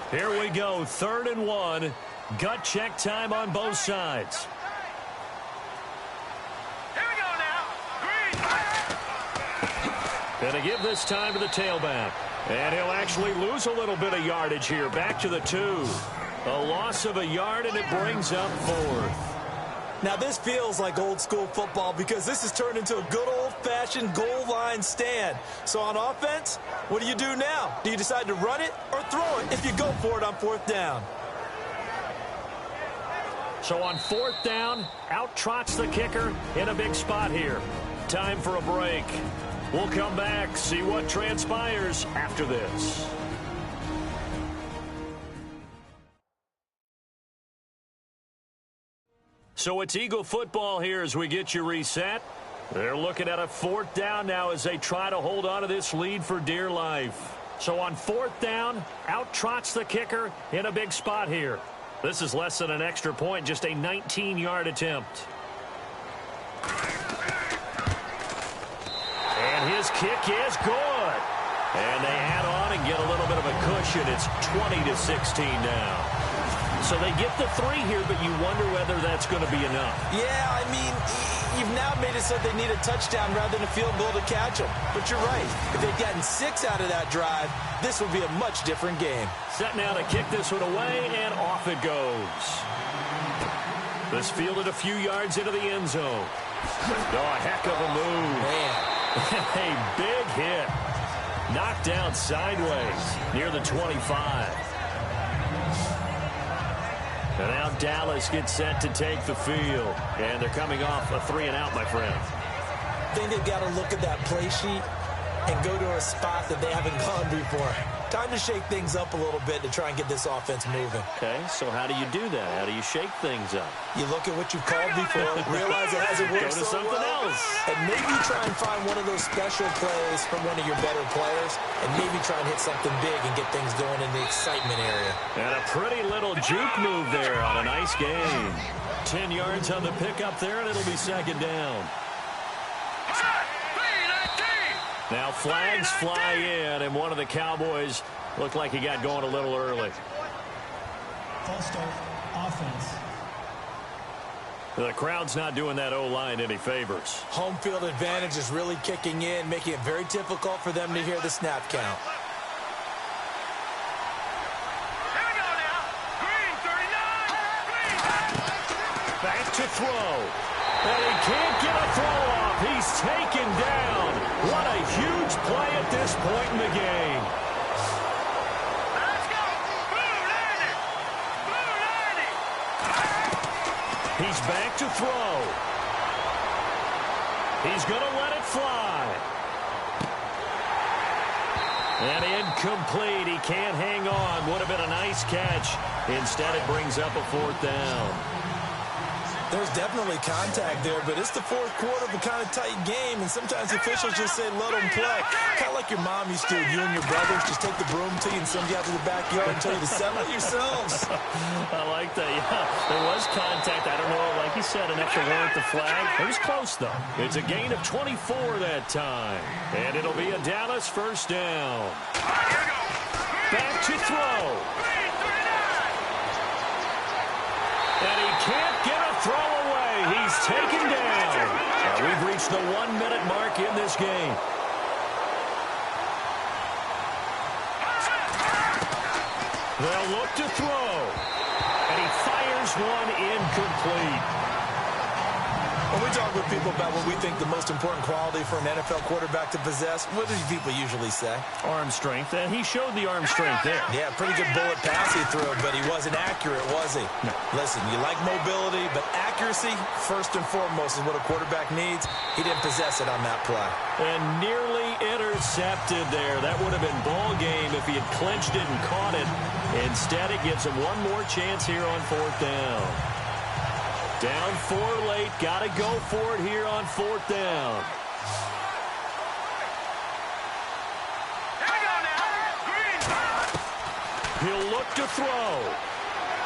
Here we go, 3rd and 1. Gut check time on both sides. Here we go now. And to give this time to the tailback. And he'll actually lose a little bit of yardage here. Back to the 2. A loss of a yard, and it brings up 4th. Now, this feels like old-school football because this has turned into a good old-fashioned goal line stand. So on offense, what do you do now? Do you decide to run it or throw it if you go for it on 4th down? So on 4th down, out trots the kicker in a big spot here. Time for a break. We'll come back, see what transpires after this. So it's Eagle football here as we get you reset. They're looking at a 4th down now as they try to hold on to this lead for dear life. So on 4th down, out trots the kicker in a big spot here. This is less than an extra point, just a 19-yard attempt. And his kick is good. And they add on and get a little bit of a cushion. It's 20-16 now. So they get the 3 here, but you wonder whether that's going to be enough. Yeah, I mean, you've now made it so they need a touchdown rather than a field goal to catch them. But you're right. If they'd gotten 6 out of that drive, this would be a much different game. Set now to kick this one away, and off it goes. This fielded a few yards into the end zone. Oh, a heck of a move. Man. A big hit. Knocked down sideways near the 25. And now Dallas gets set to take the field. And they're coming off a 3-and-out, my friend. I think they've got to look at that play sheet and go to a spot that they haven't gone before. Time to shake things up a little bit to try and get this offense moving. Okay, so how do you do that? How do you shake things up? You look at what you've called before, realize it hasn't worked Go to something else. and maybe try and find one of those special plays from one of your better players, and maybe try and hit something big and get things going in the excitement area. And a pretty little juke move there on a nice game. 10 yards on the pickup there, and it'll be second down. Now flags fly in, and one of the Cowboys looked like he got going a little early. False start, offense. The crowd's not doing that O-line any favors. Home field advantage is really kicking in, making it very difficult for them to hear the snap count. Here we go now. Green, 39. Green. Back to throw. And he can't get a throw off. He's taken down. What a huge play at this point in the game. Let's go. Blue 90. Blue 90. He's back to throw. He's going to let it fly. And incomplete. He can't hang on. Would have been a nice catch. Instead, it brings up a fourth down. There's definitely contact there, but it's the fourth quarter of a kind of tight game, and sometimes the officials just say, let them play. Kind of like your mom used to. You and your brothers just take the broom to you and send you out to the backyard and tell you to settle it yourselves. I like that. Yeah, there was contact. I don't know, like you said, enough to warrant the flag. It was close, though. It's a gain of 24 that time, and it'll be a Dallas first down. Back to throw. And he can't get a throw away. He's taken down. We've reached the 1 minute mark in this game. They'll look to throw. And he fires one incomplete. When we talk with people about what we think the most important quality for an NFL quarterback to possess, what do people usually say? Arm strength, and he showed the arm strength there. Yeah, pretty good bullet pass he threw, but he wasn't accurate, was he? No. Listen, you like mobility, but accuracy, first and foremost, is what a quarterback needs. He didn't possess it on that play. And nearly intercepted there. That would have been ball game if he had clinched it and caught it. Instead, it gives him one more chance here on fourth down. Down 4 late. Got to go for it here on fourth down. Here we go now. Green. He'll look to throw.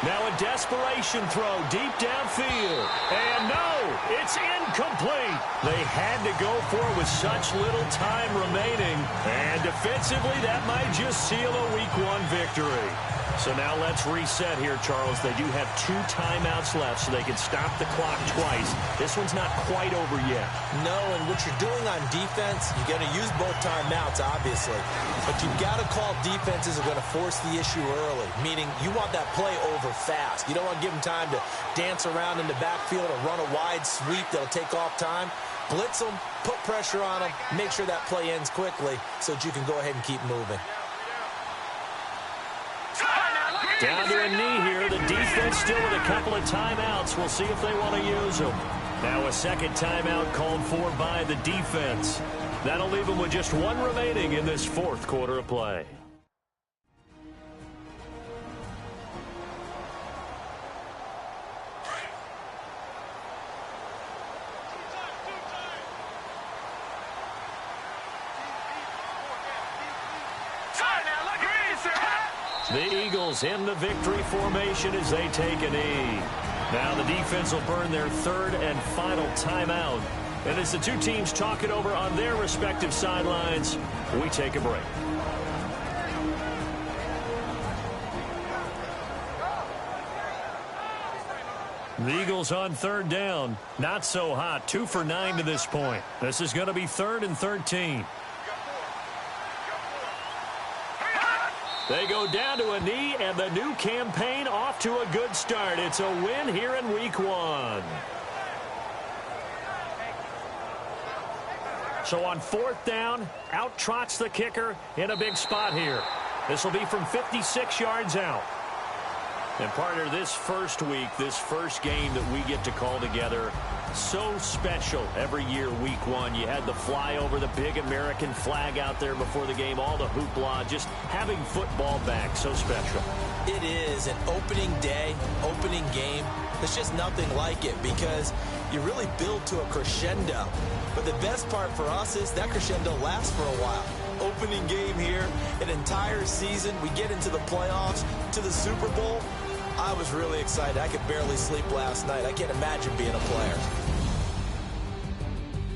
Now a desperation throw deep downfield. And no, it's incomplete. They had to go for it with such little time remaining. And defensively, that might just seal a Week 1 victory. So now let's reset here, Charles. They do have 2 timeouts left, so they can stop the clock twice. This one's not quite over yet. No, and what you're doing on defense, you're going to use both timeouts, obviously. But you've got to call defenses are going to force the issue early, meaning you want that play over fast. You don't want to give them time to dance around in the backfield or run a wide sweep that'll take off time. Blitz them, put pressure on them, make sure that play ends quickly so that you can go ahead and keep moving. Down to a knee here. The defense still with a couple of timeouts. We'll see if they want to use them. Now a second timeout called for by the defense. That'll leave them with just 1 remaining in this fourth quarter of play. The Eagles in the victory formation as they take a knee. Now the defense will burn their 3rd and final timeout. And as the 2 teams talk it over on their respective sidelines, we take a break. The Eagles on 3rd down. Not so hot. 2 for 9 to this point. This is going to be 3rd and 13. They go down to a knee, and the new campaign off to a good start. It's a win here in Week 1. So on 4th down, out trots the kicker in a big spot here. This will be from 56 yards out. And partner, this first week, this first game that we get to call together, so special every year, week one. You had the flyover, the big American flag out there before the game, all the hoopla, just having football back, so special. It is an opening day, opening game. There's just nothing like it because you really build to a crescendo. But the best part for us is that crescendo lasts for a while. Opening game here, an entire season. We get into the playoffs, to the Super Bowl. I was really excited. I could barely sleep last night. I can't imagine being a player.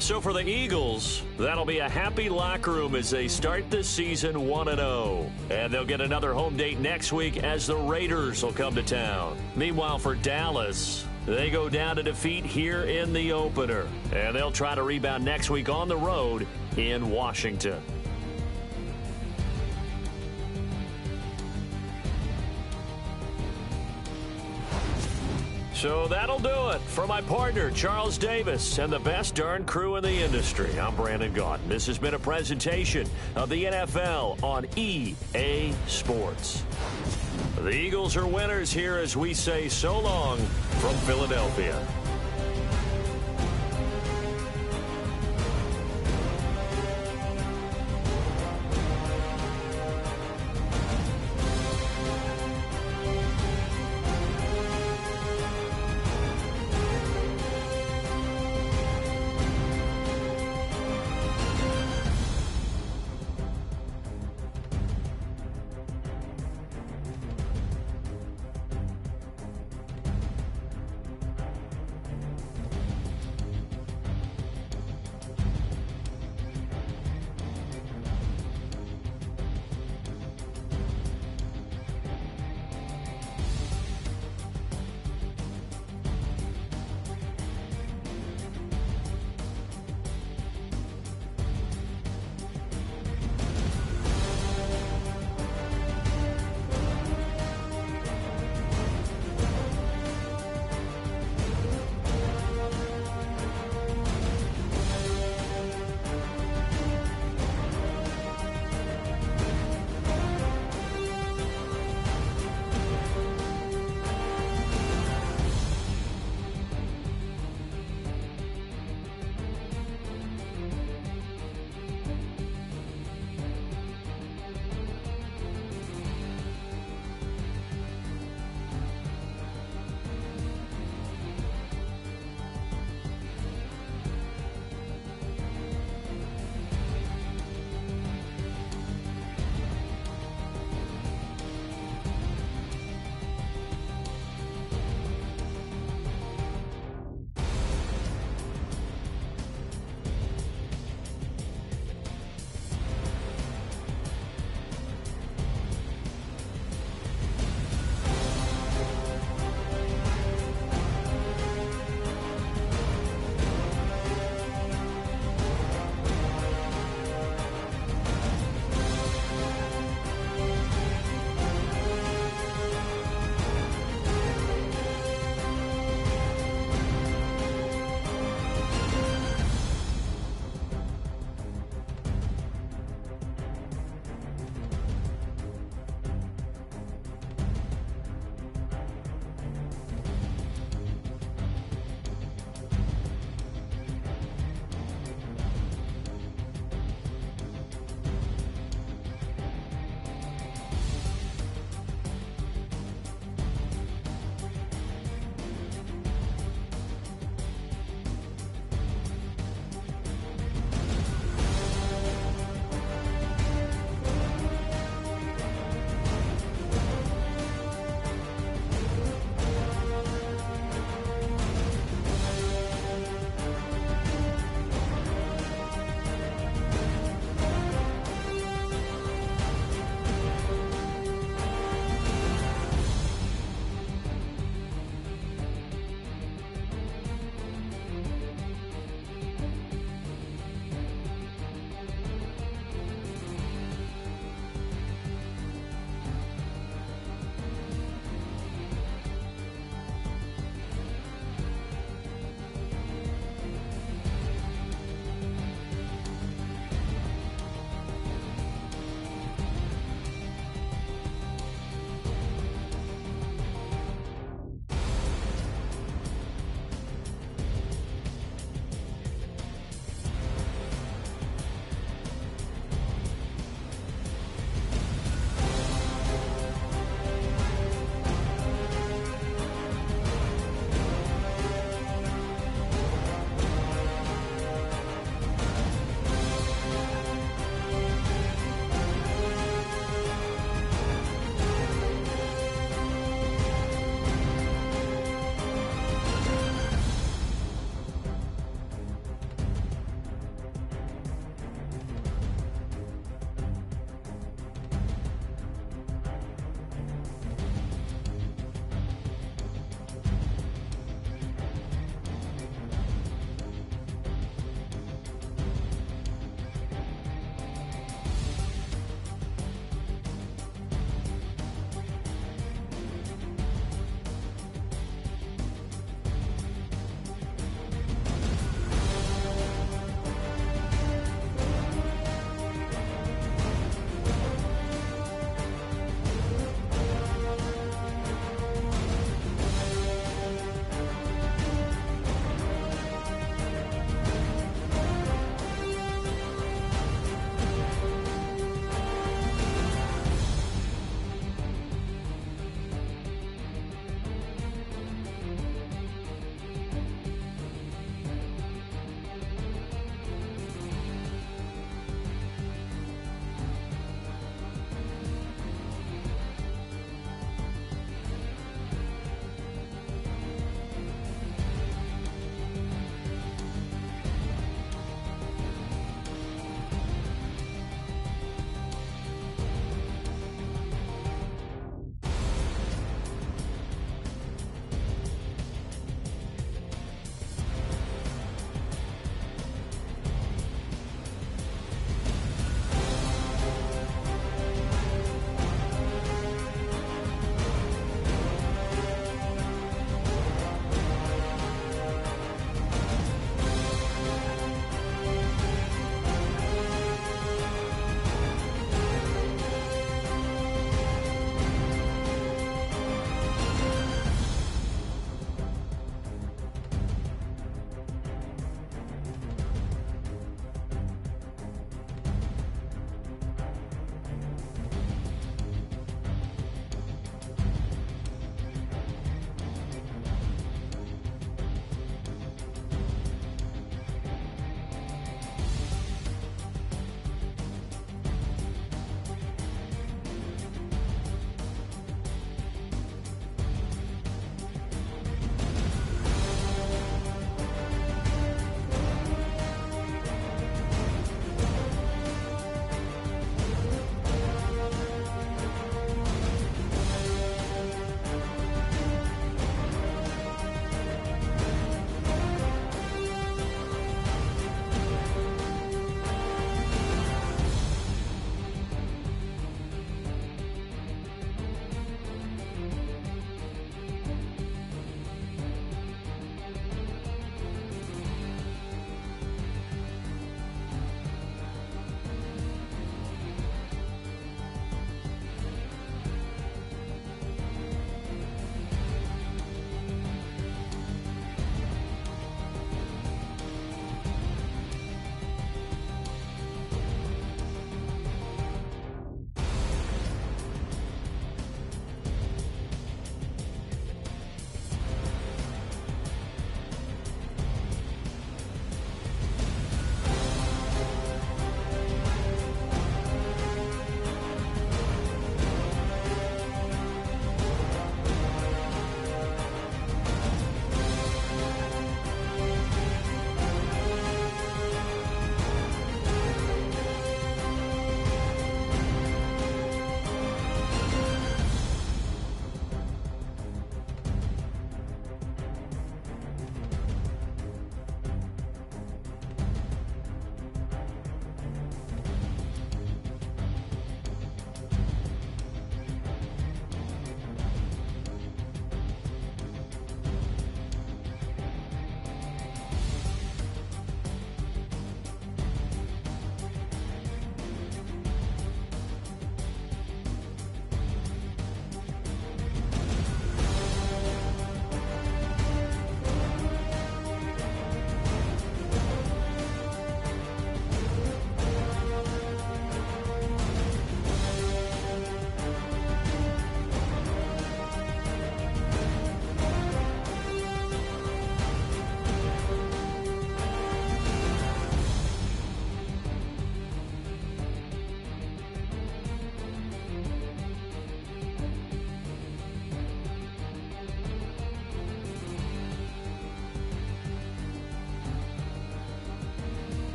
So for the Eagles, that'll be a happy locker room as they start this season 1-0. And they'll get another home date next week as the Raiders will come to town. Meanwhile, for Dallas, they go down to defeat here in the opener. And they'll try to rebound next week on the road in Washington. So that'll do it. For my partner, Charles Davis, and the best darn crew in the industry, I'm Brandon Gaudin. This has been a presentation of the NFL on EA Sports. The Eagles are winners here as we say so long from Philadelphia.